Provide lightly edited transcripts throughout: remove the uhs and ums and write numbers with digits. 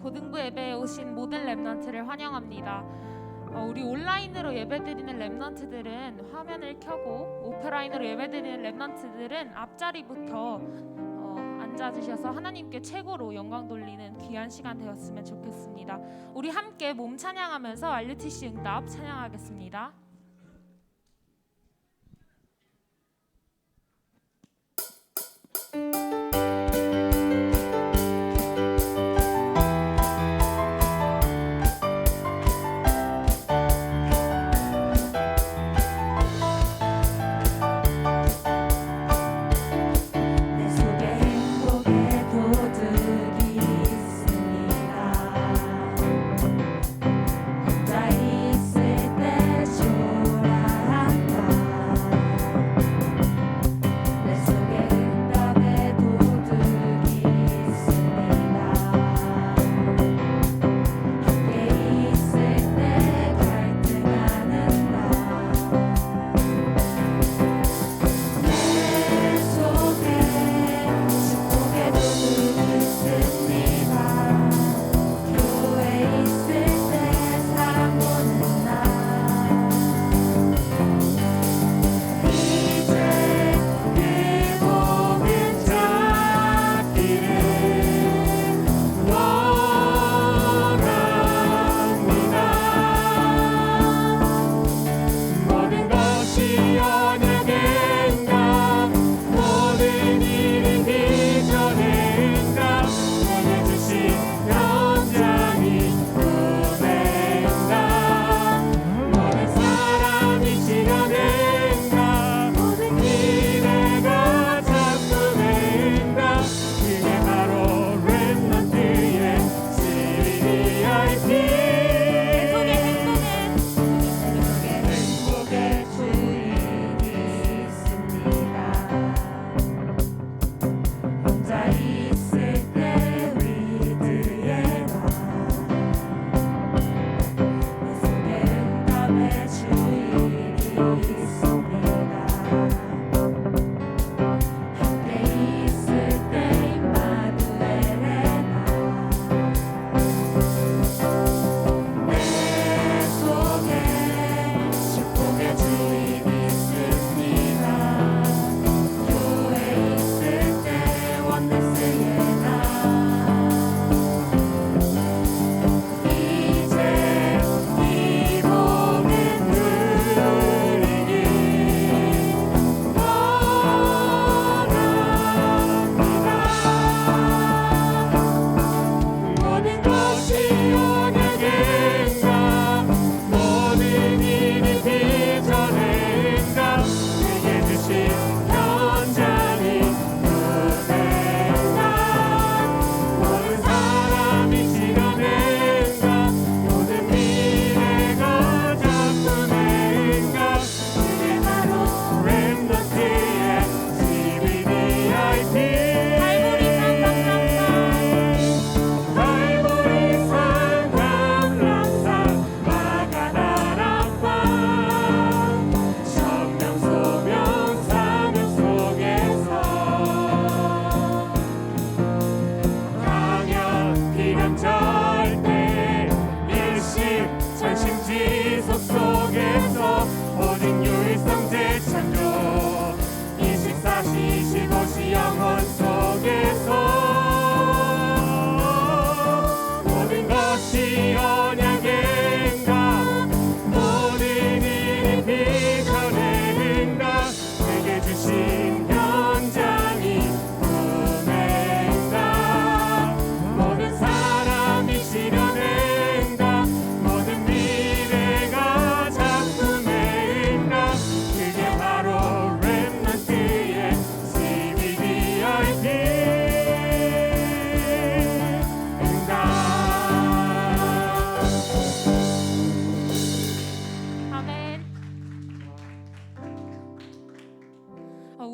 고등부 예배에 오신 모든 렘넌트를 환영합니다. 우리 온라인으로 예배드리는 렘넌트들은 화면을 켜고, 오프라인으로 예배드리는 렘넌트들은 앞자리부터 앉아주셔서 하나님께 최고로 영광 돌리는 귀한 시간 되었으면 좋겠습니다. 우리 함께 몸 찬양하면서 RUTC 응답 찬양하겠습니다.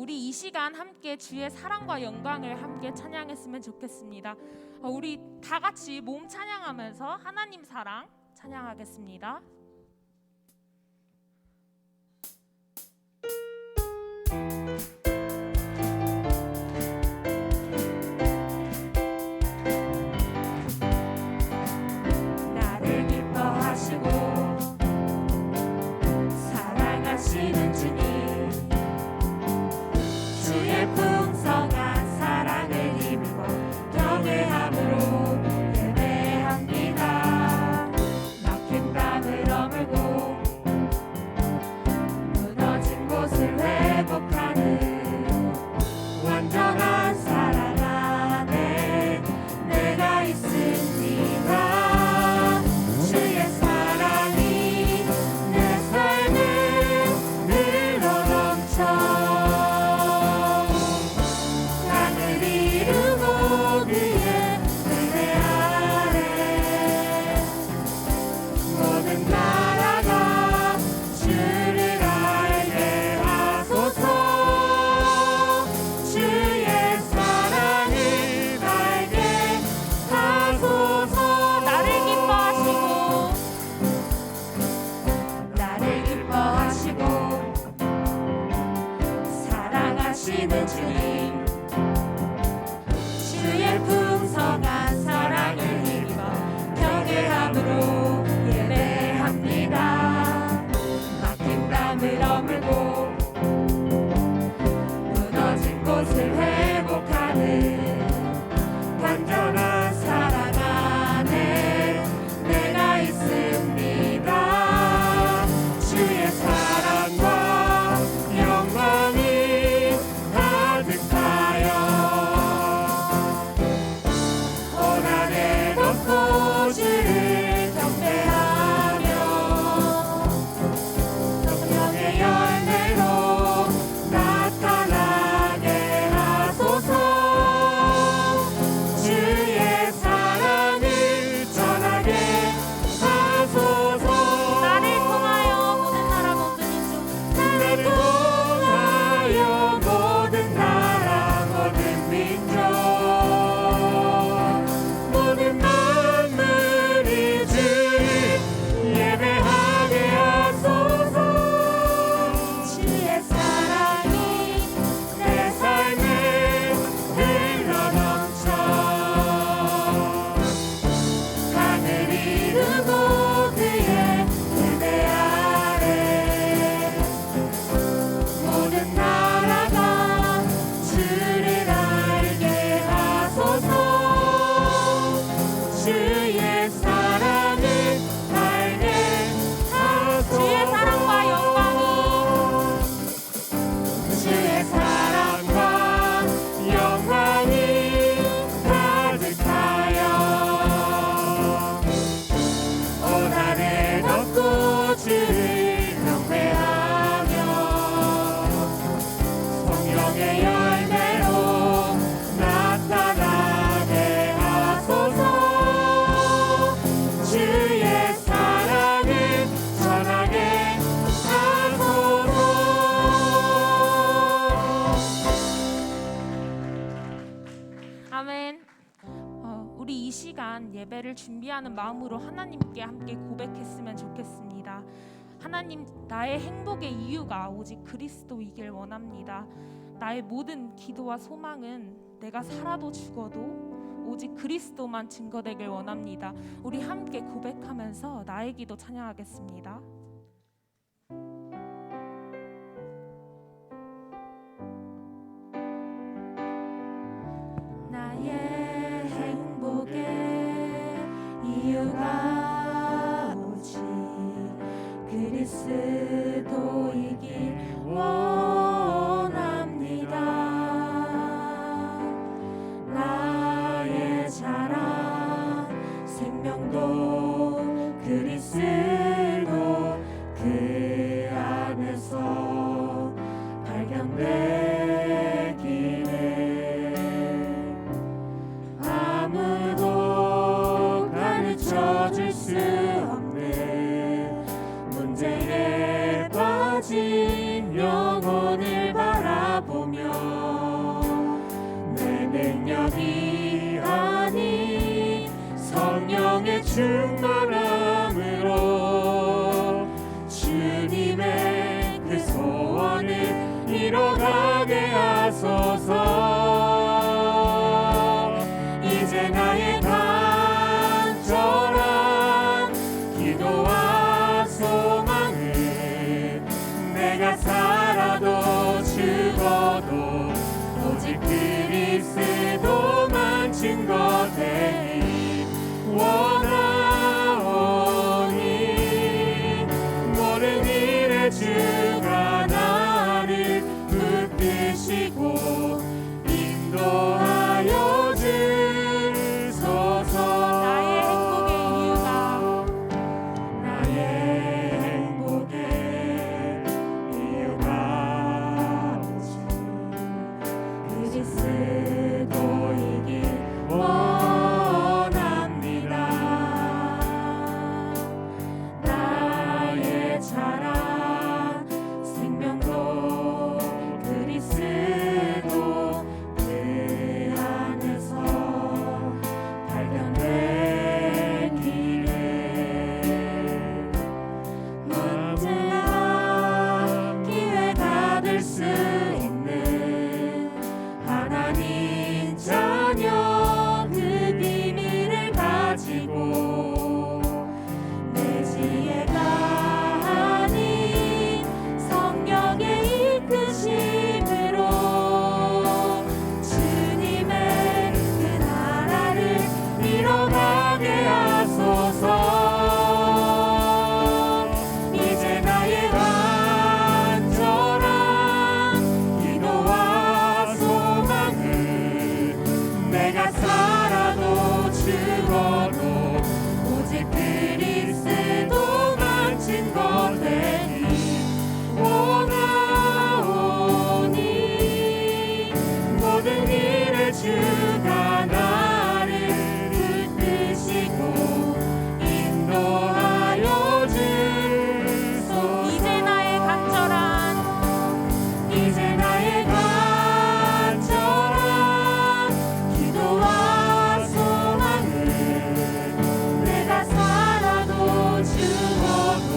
우리 이 시간 함께 주의 사랑과 영광을 함께 찬양했으면 좋겠습니다. 우리 다 같이 몸 찬양하면서 하나님 사랑 찬양하겠습니다. 예배를 준비하는 마음으로 하나님께 함께 고백했으면 좋겠습니다. 하나님, 나의 행복의 이유가 오직 그리스도이길 원합니다. 나의 모든 기도와 소망은 내가 살아도 죽어도 오직 그리스도만 증거되길 원합니다. 우리 함께 고백하면서 나의 기도 찬양하겠습니다. 나의 행복의 이유가 오직 그리스도이길 원합니다. 나의 자랑 생명도 그리스도 그 안에서 발견되기를 아무도 가르쳐줄 수 없는 문제에 빠진 영혼을 바라보며 내 능력이 아닌 성령의 충만함으로 주님의 그 소원을 이뤄가게 하소서. 이제 나의 간절한 기도와 소망은 내가 살아도 죽어도 오직 그리스도만 증거되기 원하오니 모든 일에 주가 나를 붙드시고 인도하여 주소서. 나의 행복의 이유가 오직 그리스도이길 원합니다. 나의 자랑 생명도 그리스도 그 안에서 발견되기를 언제나 기회가 될 수 있는 하나님 자녀 그 비밀을 가지고 내 지혜가 아닌 성령의 이끄심으로 주님의 그 나라를 이뤄가게 하소서. 이제 나의 간절한 기도와 소망은 내가 살아도 죽어도 오직 그리스도만 증거되기 원하오니 모든 일에 주가 나를 붙드시고 인도하여 주소서. 이제 나의 간절한 기도와 소망은 내가 살아도 죽어도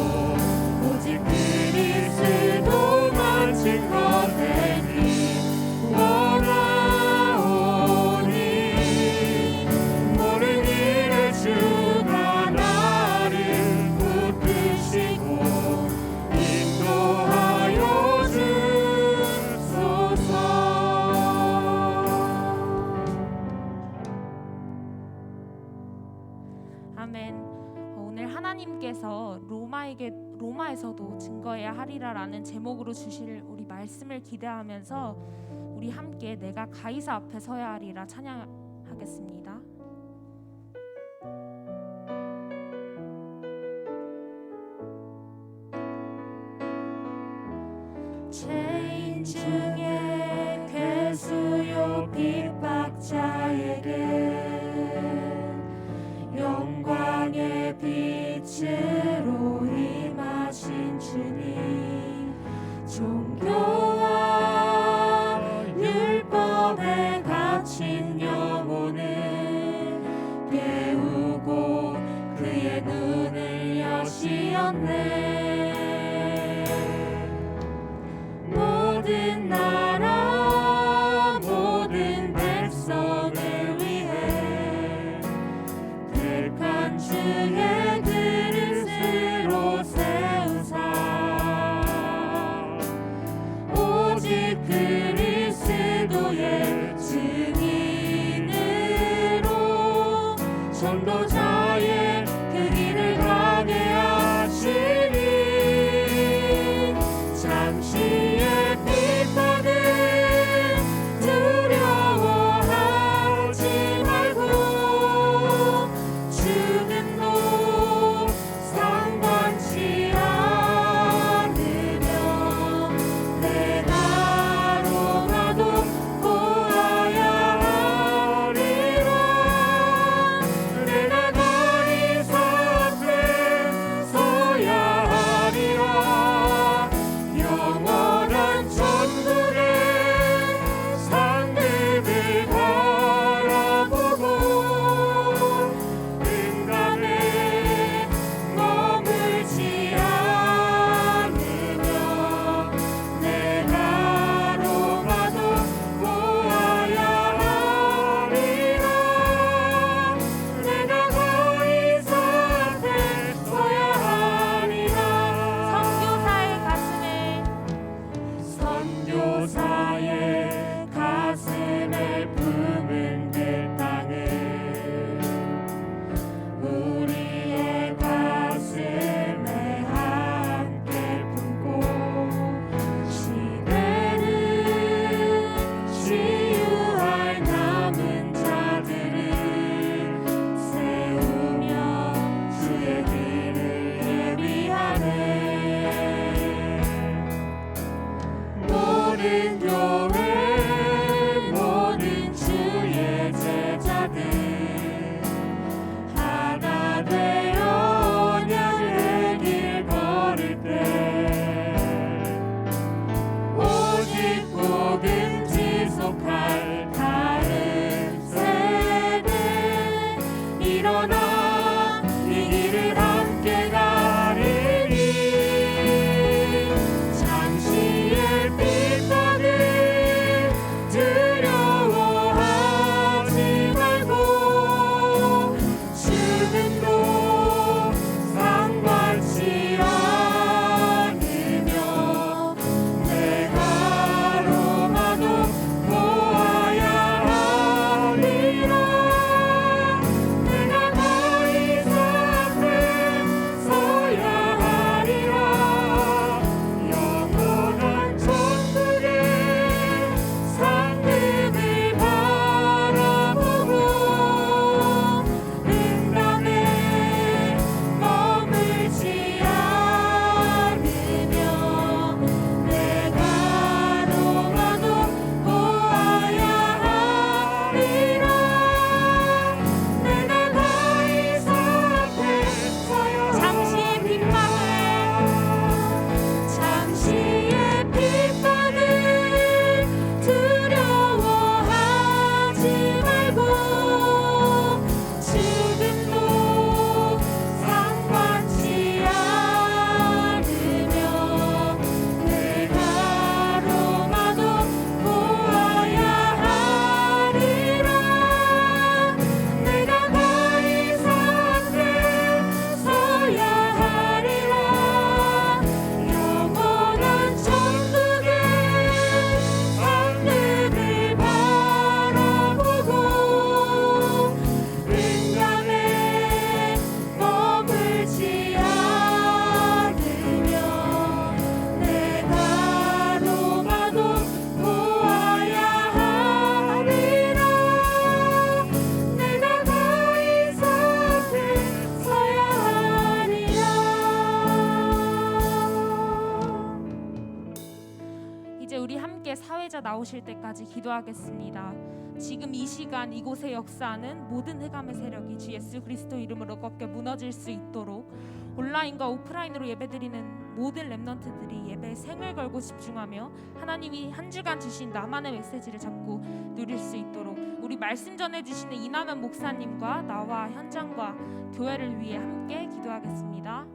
오직 그리스도만 증거되기 원하오니 모든 일에 주가 나를 붙드시고 인도하여 주소서. 아멘. 오늘 하나님께서 로마에서도 증거해야 하리라라는 제목으로 주실 우리 말씀을 기대하면서 우리 함께 내가 가이사 앞에 서야 하리라 찬양하겠습니다. 죄인 중에 괴수요 핍박자에게 영광의 빛으로 임하신 주님, 종교와 율법에 갇힌 영혼을 깨우고 주셨네. 모든 나라 모든 백성을 위해 택한 주의 그릇으로 세우사 오직 그리스도의 증인으로 전도자의 그 길을 가게 하시니 잠시의 핍박을 두려워하지 말고 죽음도 상관치 않으며 내가 로마도 보아야 하리라. 내가 가이사 앞에 서야 하리라. 영원한 천국의 상급을 바라보고 은감에 머물지 않으며 내가 로마도 보아야 하리라. 내가 가이사 앞에 서야 하리라. 선교사의 가슴에 품은 그 땅을 우리의 가슴에 함께 품고 시대를 치유할 남은 자들을 세우며 주의 길을 예비하네. 모든 교회 모든 주의 제자들 하나 되어 언약의 길 걸을 때 오직 복음 지속할 다른 세대 일어나 이 길을 함께 가리니 잠시의 핍박을 두려워하지 말고 죽음도 상관치 않으며 내가 로마도 보아야 하리라. 내가 가이사 앞에 서야 하리라. 영원한 천국의 상급을 바라보고 은감에 머물지 않으며 내가 로마도 보아야 하리라. 내가 가이사 앞에 서야 잠시의 핍박을 두려워하지 말고 죽음도 상관치 않으며 내가 로마도 보아야 하리라. 내가 가이사 앞에 서야 하리라. 영원한 천국의 상급을 바라보고 은감에 머물지 않으며 내가 로마도 보아야 하리라. 내가 가이사 앞에 서야 하리라. 이제 우리 함께 사회자 나오실 때까지 기도하겠습니다. 지금 이 시간 이곳에 역사하는 모든 흑암의 세력이 주 예수 그리스도 이름으로 꺾여 무너질 수 있도록 온라인과 오프라인으로 예배드리는 모든 렘넌트들이 예배에 생을 걸고 집중하며 하나님이 한 주간 주신 나만의 메시지를 잡고 누릴 수 있도록 우리 말씀 전해주시는 이남현 목사님과 나와 현장과 교회를 위해 함께 기도하겠습니다.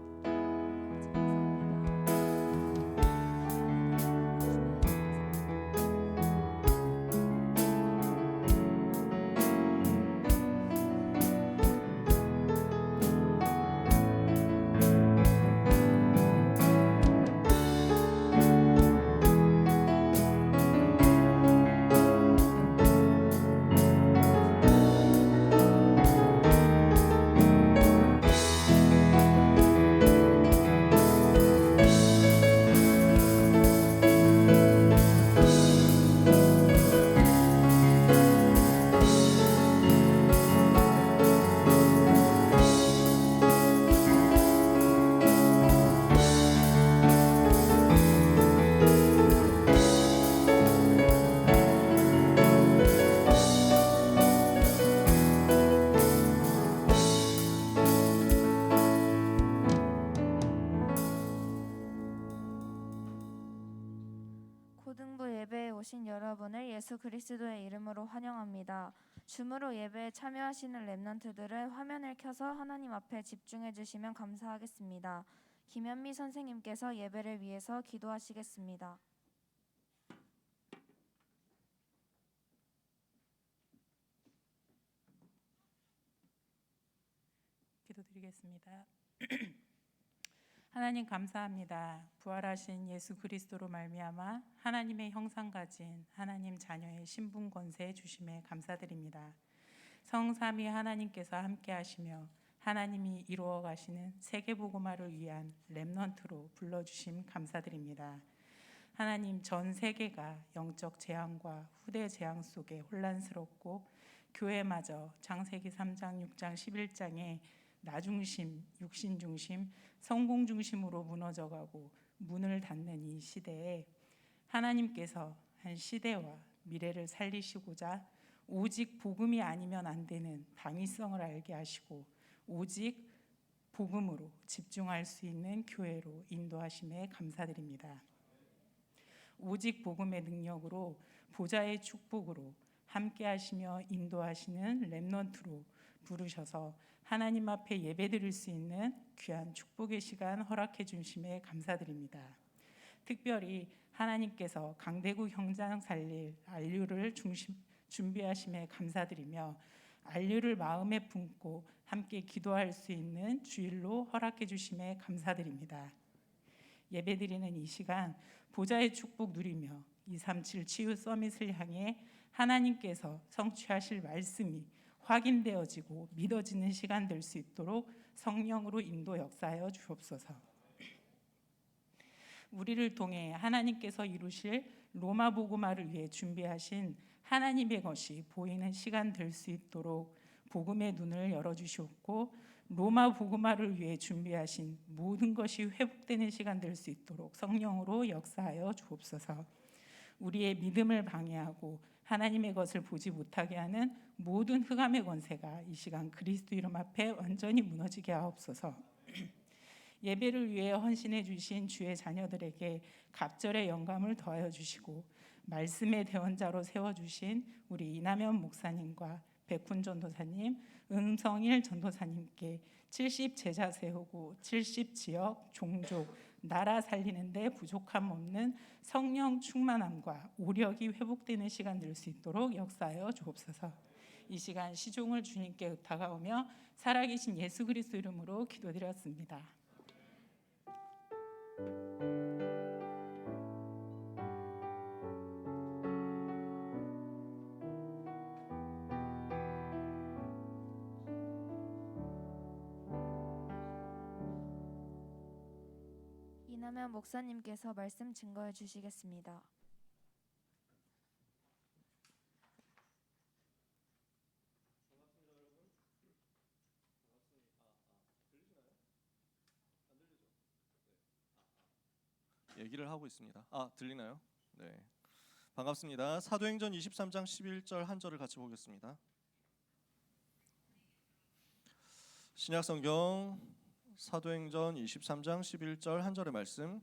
나오신 여러분을 예수 그리스도의 이름으로 환영합니다. 줌으로 예배에 참여하시는 렘넌트들은 화면을 켜서 하나님 앞에 집중해 주시면 감사하겠습니다. 김현미 선생님께서 예배를 위해서 기도하시겠습니다. 기도드리겠습니다. 하나님 감사합니다. 부활하신 예수 그리스도로 말미암아 하나님의 형상 가진 하나님 자녀의 신분 권세 주심에 감사드립니다. 성삼위 하나님께서 함께 하시며 하나님이 이루어 가시는 세계 복음화를 위한 렘넌트로 불러 주심 감사드립니다. 하나님, 전 세계가 영적 재앙과 후대 재앙 속에 혼란스럽고 교회마저 창세기 3장, 6장, 11장에 나 중심, 육신 중심, 성공 중심으로 무너져가고 문을 닫는 이 시대에 하나님께서 한 시대와 미래를 살리시고자 오직 복음이 아니면 안 되는 당위성을 알게 하시고 오직 복음으로 집중할 수 있는 교회로 인도하심에 감사드립니다. 오직 복음의 능력으로 보좌의 축복으로 함께 하시며 인도하시는 렘넌트로 부르셔서 하나님 앞에 예배드릴 수 있는 귀한 축복의 시간 허락해 주심에 감사드립니다. 특별히 하나님께서 강대국 형장 살릴 안류를 준비하심에 감사드리며 안류를 마음에 품고 함께 기도할 수 있는 주일로 허락해 주심에 감사드립니다. 예배드리는 이 시간 보좌의 축복 누리며 237 치유 서밋을 향해 하나님께서 성취하실 말씀이 확인되어지고 믿어지는 시간 될 수 있도록 성령으로 인도 역사하여 주옵소서. 우리를 통해 하나님께서 이루실 로마 복음화를 위해 준비하신 하나님의 것이 보이는 시간 될 수 있도록 복음의 눈을 열어주시옵고 로마 복음화를 위해 준비하신 모든 것이 회복되는 시간 될 수 있도록 성령으로 역사하여 주옵소서. 우리의 믿음을 방해하고 하나님의 것을 보지 못하게 하는 모든 흑암의 권세가 이 시간 그리스도 이름 앞에 완전히 무너지게 하옵소서. 예배를 위해 헌신해 주신 주의 자녀들에게 갑절의 영감을 더하여 주시고 말씀의 대원자로 세워주신 우리 이남현 목사님과 백훈 전도사님, 음성일 전도사님께 70 제자 세우고 70 지역, 종족, 나라 살리는 데 부족함 없는 성령 충만함과 오력이 회복되는 시간 될 수 있도록 역사하여 주옵소서. 이 시간 시종을 주님께 의탁하오며 살아계신 예수 그리스도 이름으로 기도드렸습니다. 이남현 목사님께서 말씀 증거해 주시겠습니다. 얘기를 하고 있습니다. 들리나요? 네. 반갑습니다. 사도행전 23장 11절 한 절을 같이 보겠습니다. 신약성경 사도행전 23장 11절 한 절의 말씀.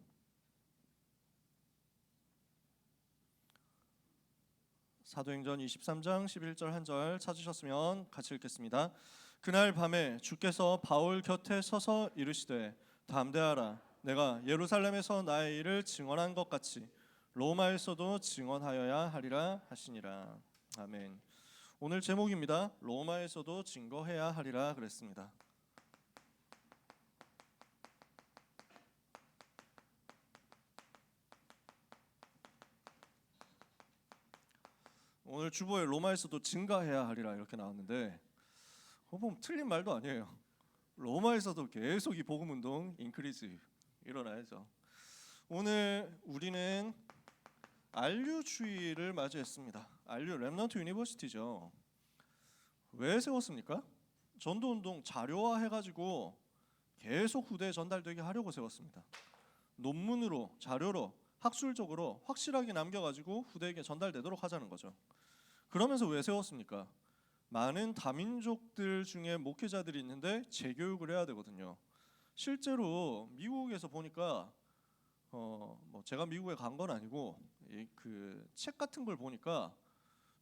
사도행전 23장 11절 한 절 찾으셨으면 같이 읽겠습니다. 그날 밤에 주께서 바울 곁에 서서 이르시되 담대하라. 내가 예루살렘에서 나의 일을 증언한 것 같이 로마에서도 증언하여야 하리라 하시니라. 아멘. 오늘 제목입니다. 로마에서도 증거해야 하리라 그랬습니다. 오늘 주보에 로마에서도 증가해야 하리라 이렇게 나왔는데 보면 틀린 말도 아니에요. 로마에서도 계속 이 복음 운동 인크리즈 일어나야죠. 오늘 우리는 안류주의를 맞이했습니다. 안류 렘넌트 유니버시티죠. 왜 세웠습니까? 전도운동 자료화해가지고 계속 후대에 전달되게 하려고 세웠습니다. 논문으로 자료로 학술적으로 확실하게 남겨가지고 후대에게 전달되도록 하자는 거죠. 그러면서 왜 세웠습니까? 많은 다민족들 중에 목회자들이 있는데 재교육을 해야 되거든요. 실제로 미국에서 보니까 제가 미국에 간 건 아니고 그 책 같은 걸 보니까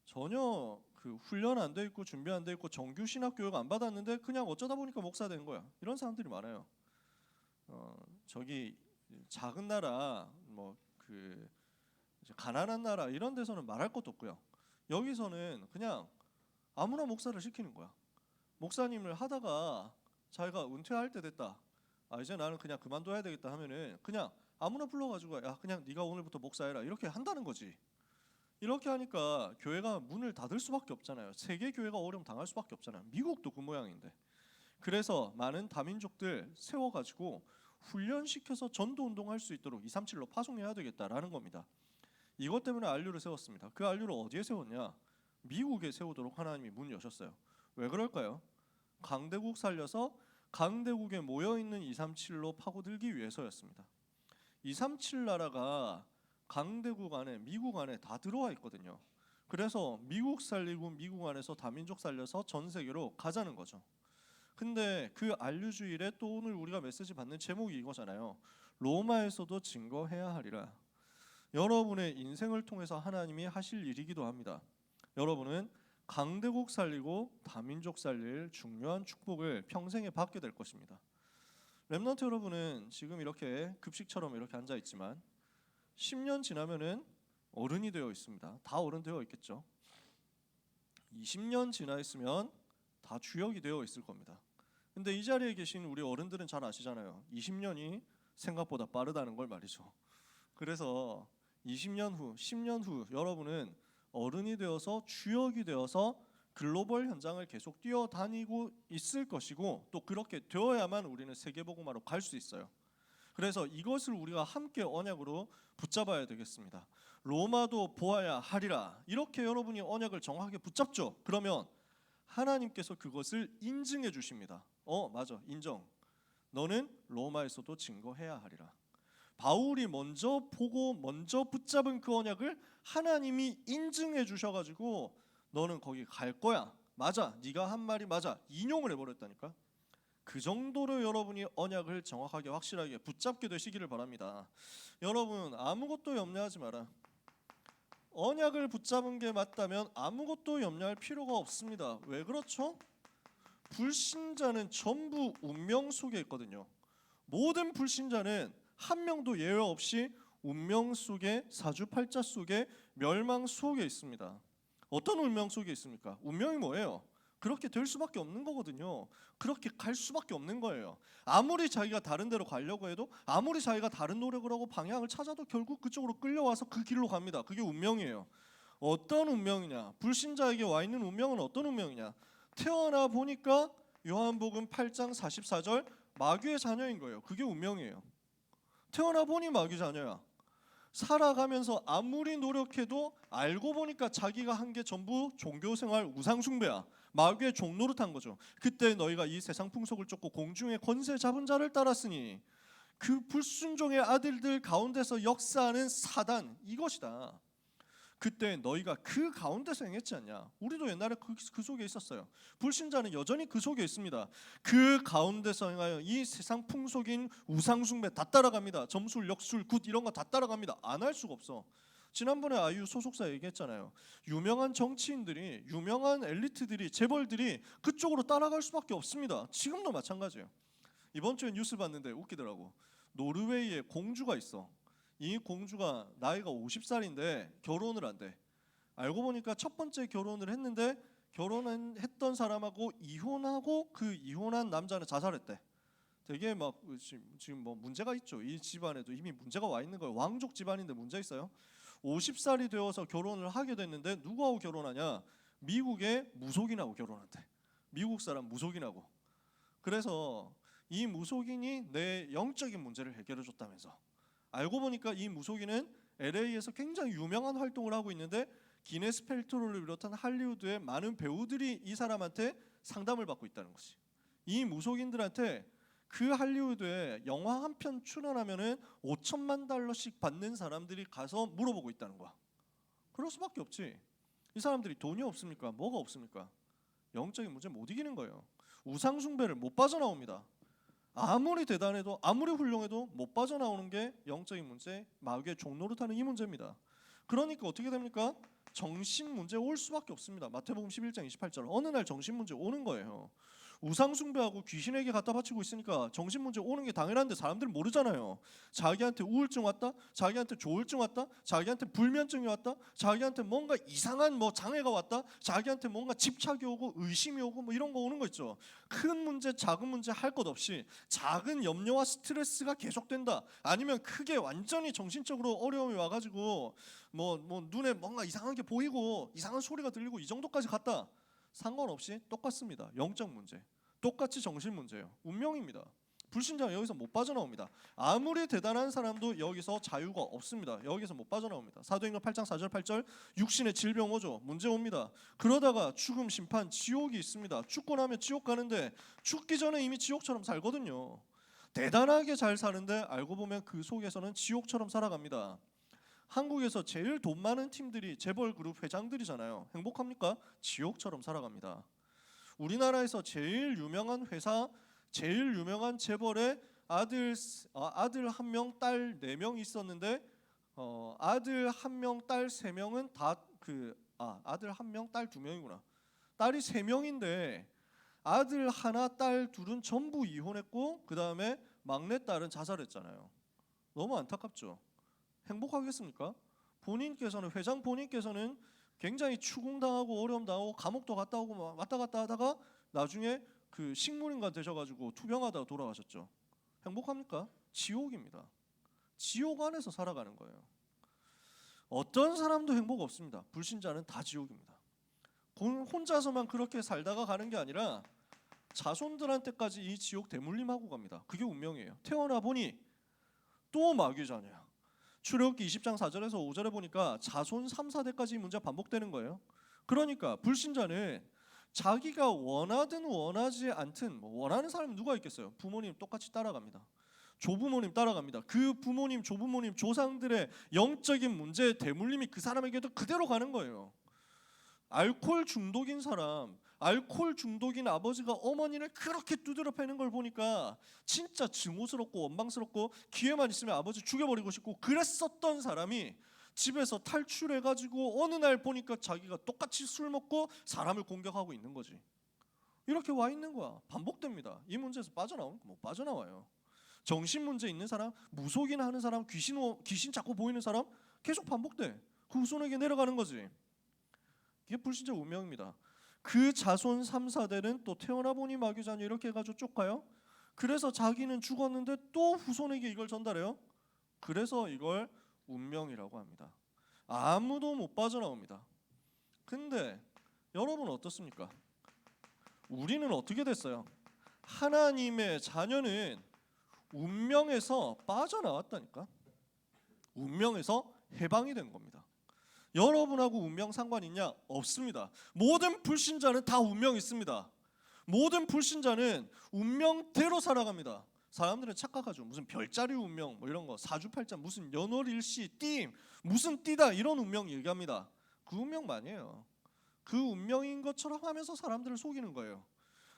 전혀 그 훈련 안 돼 있고 준비 안 돼 있고 정규 신학 교육 안 받았는데 그냥 어쩌다 보니까 목사 된 거야. 이런 사람들이 많아요. 저기 작은 나라 뭐 그 가난한 나라 이런 데서는 말할 것도 없고요. 여기서는 그냥 아무나 목사를 시키는 거야. 목사님을 하다가 자기가 은퇴할 때 됐다. 이제 나는 그냥 그만둬야 되겠다 하면은 그냥 아무나 불러가지고 야 그냥 네가 오늘부터 목사해라 이렇게 한다는 거지. 이렇게 하니까 교회가 문을 닫을 수밖에 없잖아요. 세계 교회가 어려움 당할 수밖에 없잖아요. 미국도 그 모양인데. 그래서 많은 다민족들 세워가지고 훈련시켜서 전도 운동할 수 있도록 237로 파송해야 되겠다라는 겁니다. 이것 때문에 안류를 세웠습니다. 그 안류를 어디에 세웠냐? 미국에 세우도록 하나님이 문 여셨어요. 왜 그럴까요? 강대국 살려서 강대국에 모여있는 237로 파고들기 위해서였습니다. 237 나라가 강대국 안에 미국 안에 다 들어와 있거든요. 그래서 미국 살리고 미국 안에서 다민족 살려서 전 세계로 가자는 거죠. 근데 그 안류주일에 또 오늘 우리가 메시지 받는 제목이 이거잖아요. 로마에서도 증거해야 하리라. 여러분의 인생을 통해서 하나님이 하실 일이기도 합니다. 여러분은 강대국 살리고 다민족 살릴 중요한 축복을 평생에 받게 될 것입니다. 렘넌트 여러분은 지금 이렇게 급식처럼 이렇게 앉아 있지만 10년 지나면은 어른이 되어 있습니다. 다 어른 되어 있겠죠. 20년 지나 있으면 다 주역이 되어 있을 겁니다. 근데 이 자리에 계신 우리 어른들은 잘 아시잖아요. 20년이 생각보다 빠르다는 걸 말이죠. 그래서 20년 후, 10년 후 여러분은 어른이 되어서 주역이 되어서 글로벌 현장을 계속 뛰어다니고 있을 것이고 또 그렇게 되어야만 우리는 세계복음화로 갈 수 있어요. 그래서 이것을 우리가 함께 언약으로 붙잡아야 되겠습니다. 로마도 보아야 하리라. 이렇게 여러분이 언약을 정확하게 붙잡죠. 그러면 하나님께서 그것을 인증해 주십니다. 맞아, 인정. 너는 로마에서도 증거해야 하리라. 바울이 먼저 보고 먼저 붙잡은 그 언약을 하나님이 인증해 주셔가지고 너는 거기 갈 거야. 맞아, 네가 한 말이 맞아. 인용을 해버렸다니까. 그 정도로 여러분이 언약을 정확하게 확실하게 붙잡게 되시기를 바랍니다. 여러분 아무것도 염려하지 마라. 언약을 붙잡은 게 맞다면 아무것도 염려할 필요가 없습니다. 왜 그렇죠? 불신자는 전부 운명 속에 있거든요. 모든 불신자는 한 명도 예외 없이 운명 속에 사주팔자 속에 멸망 속에 있습니다. 어떤 운명 속에 있습니까? 운명이 뭐예요? 그렇게 될 수밖에 없는 거거든요. 그렇게 갈 수밖에 없는 거예요. 아무리 자기가 다른 데로 가려고 해도 아무리 자기가 다른 노력을 하고 방향을 찾아도 결국 그쪽으로 끌려와서 그 길로 갑니다. 그게 운명이에요. 어떤 운명이냐? 불신자에게 와 있는 운명은 어떤 운명이냐? 태어나 보니까 요한복음 8장 44절 마귀의 자녀인 거예요. 그게 운명이에요. 태어나 보니 마귀 자녀야. 살아가면서 아무리 노력해도 알고 보니까 자기가 한 게 전부 종교생활 우상숭배야. 마귀의 종노릇한 거죠. 그때 너희가 이 세상 풍속을 쫓고 공중의 권세 잡은 자를 따랐으니 그 불순종의 아들들 가운데서 역사하는 사단 이것이다. 그때 너희가 그 가운데서 행했지 않냐. 우리도 옛날에 그 속에 있었어요. 불신자는 여전히 그 속에 있습니다. 그 가운데서 행하여 이 세상 풍속인 우상숭배 다 따라갑니다. 점술, 역술, 굿 이런 거 다 따라갑니다. 안 할 수가 없어. 지난번에 아이유 소속사 얘기했잖아요. 유명한 정치인들이, 유명한 엘리트들이, 재벌들이 그쪽으로 따라갈 수밖에 없습니다. 지금도 마찬가지예요. 이번 주에 뉴스 봤는데 웃기더라고. 노르웨이에 공주가 있어. 이 공주가 나이가 50살인데 결혼을 한대. 알고 보니까 첫 번째 결혼을 했는데 결혼했던 사람하고 이혼하고 그 이혼한 남자는 자살했대. 되게 막 지금 뭐 문제가 있죠. 이 집안에도 이미 문제가 와 있는 거예요. 왕족 집안인데 문제 있어요. 50살이 되어서 결혼을 하게 됐는데 누구하고 결혼하냐? 미국의 무속인하고 결혼한대. 미국 사람 무속인하고. 그래서 이 무속인이 내 영적인 문제를 해결해 줬다면서. 알고 보니까 이 무속인은 LA에서 굉장히 유명한 활동을 하고 있는데 기네스 펠트로를 비롯한 할리우드의 많은 배우들이 이 사람한테 상담을 받고 있다는 거지. 이 무속인들한테 그 할리우드에 영화 한 편 출연하면은 $5,000,000씩 받는 사람들이 가서 물어보고 있다는 거야. 그럴 수밖에 없지. 이 사람들이 돈이 없습니까? 뭐가 없습니까? 영적인 문제 못 이기는 거예요. 우상숭배를 못 빠져나옵니다. 아무리 대단해도 아무리 훌륭해도 못 빠져나오는 게 영적인 문제, 마귀의 종노릇하는 이 문제입니다. 그러니까 어떻게 됩니까? 정신 문제 올 수밖에 없습니다. 마태복음 11장 28절 어느 날 정신 문제 오는 거예요. 우상 숭배하고 귀신에게 갖다 바치고 있으니까 정신 문제 오는 게 당연한데 사람들은 모르잖아요. 자기한테 우울증 왔다, 자기한테 조울증 왔다, 자기한테 불면증이 왔다, 자기한테 뭔가 이상한 뭐 장애가 왔다, 자기한테 뭔가 집착이 오고 의심이 오고 뭐 이런 거 오는 거 있죠. 큰 문제, 작은 문제 할 것 없이 작은 염려와 스트레스가 계속된다. 아니면 크게 완전히 정신적으로 어려움이 와가지고 뭐 눈에 뭔가 이상한 게 보이고 이상한 소리가 들리고 이 정도까지 갔다. 상관없이 똑같습니다. 영적 문제, 똑같이 정신 문제예요. 운명입니다. 불신자는 여기서 못 빠져나옵니다. 아무리 대단한 사람도 여기서 자유가 없습니다. 여기서 못 빠져나옵니다. 사도행전 8장 4절 8절 육신의 질병 오죠. 문제 옵니다. 그러다가 죽음, 심판, 지옥이 있습니다. 죽고 나면 지옥 가는데 죽기 전에 이미 지옥처럼 살거든요. 대단하게 잘 사는데 알고 보면 그 속에서는 지옥처럼 살아갑니다. 한국에서 제일 돈 많은 팀들이 재벌 그룹 회장들이잖아요. 행복합니까? 지옥처럼 살아갑니다. 우리나라에서 제일 유명한 회사, 제일 유명한 재벌의 아들 1명, 딸 4명 있었는데 아들 1명, 딸 3명은 다 아들 1명, 딸 2명이구나. 딸이 3명인데 아들 하나, 딸 둘은 전부 이혼했고 그 다음에 막내 딸은 자살했잖아요. 너무 안타깝죠. 행복하겠습니까? 회장 본인께서는 굉장히 추궁당하고 어려움 당하고 감옥도 갔다 오고 왔다 갔다 하다가 나중에 그 식물인간 되셔가지고 투병하다가 돌아가셨죠. 행복합니까? 지옥입니다. 지옥 안에서 살아가는 거예요. 어떤 사람도 행복 없습니다. 불신자는 다 지옥입니다. 혼자서만 그렇게 살다가 가는 게 아니라 자손들한테까지 이 지옥 대물림하고 갑니다. 그게 운명이에요. 태어나 보니 또 마귀 자녀야. 출애굽기 20장 4절에서 5절에 보니까 자손 3, 4대까지 문제 반복되는 거예요. 그러니까 불신자는 자기가 원하든 원하지 않든 원하는 사람이 누가 있겠어요? 부모님 똑같이 따라갑니다. 조부모님 따라갑니다. 그 부모님, 조부모님, 조상들의 영적인 문제 대물림이 그 사람에게도 그대로 가는 거예요. 알코올 중독인 사람, 알코올 중독인 아버지가 어머니를 그렇게 두드려 패는 걸 보니까 진짜 증오스럽고 원망스럽고 기회만 있으면 아버지 죽여버리고 싶고 그랬었던 사람이 집에서 탈출해가지고 어느 날 보니까 자기가 똑같이 술 먹고 사람을 공격하고 있는 거지. 이렇게 와 있는 거야. 반복됩니다. 이 문제에서 빠져나오는 거 못 빠져나와요. 정신 문제 있는 사람, 무속인 하는 사람, 귀신 자꾸 보이는 사람 계속 반복돼. 그 후손에게 내려가는 거지. 이게 불신자 운명입니다. 그 자손 3, 4대는 또 태어나 보니 마귀 자녀 이렇게 해가지고 쫓가요. 그래서 자기는 죽었는데 또 후손에게 이걸 전달해요. 그래서 이걸 운명이라고 합니다. 아무도 못 빠져나옵니다. 근데 여러분 어떻습니까? 우리는 어떻게 됐어요? 하나님의 자녀는 운명에서 빠져나왔다니까. 운명에서 해방이 된 겁니다. 여러분하고 운명 상관 있냐? 없습니다. 모든 불신자는 다 운명 있습니다. 모든 불신자는 운명대로 살아갑니다. 사람들은 착각하죠. 무슨 별자리 운명 뭐 이런 거, 사주팔자 무슨 연월일시 띠 무슨 띠다 이런 운명 얘기합니다. 그 운명 아니에요. 그 운명인 것처럼 하면서 사람들을 속이는 거예요.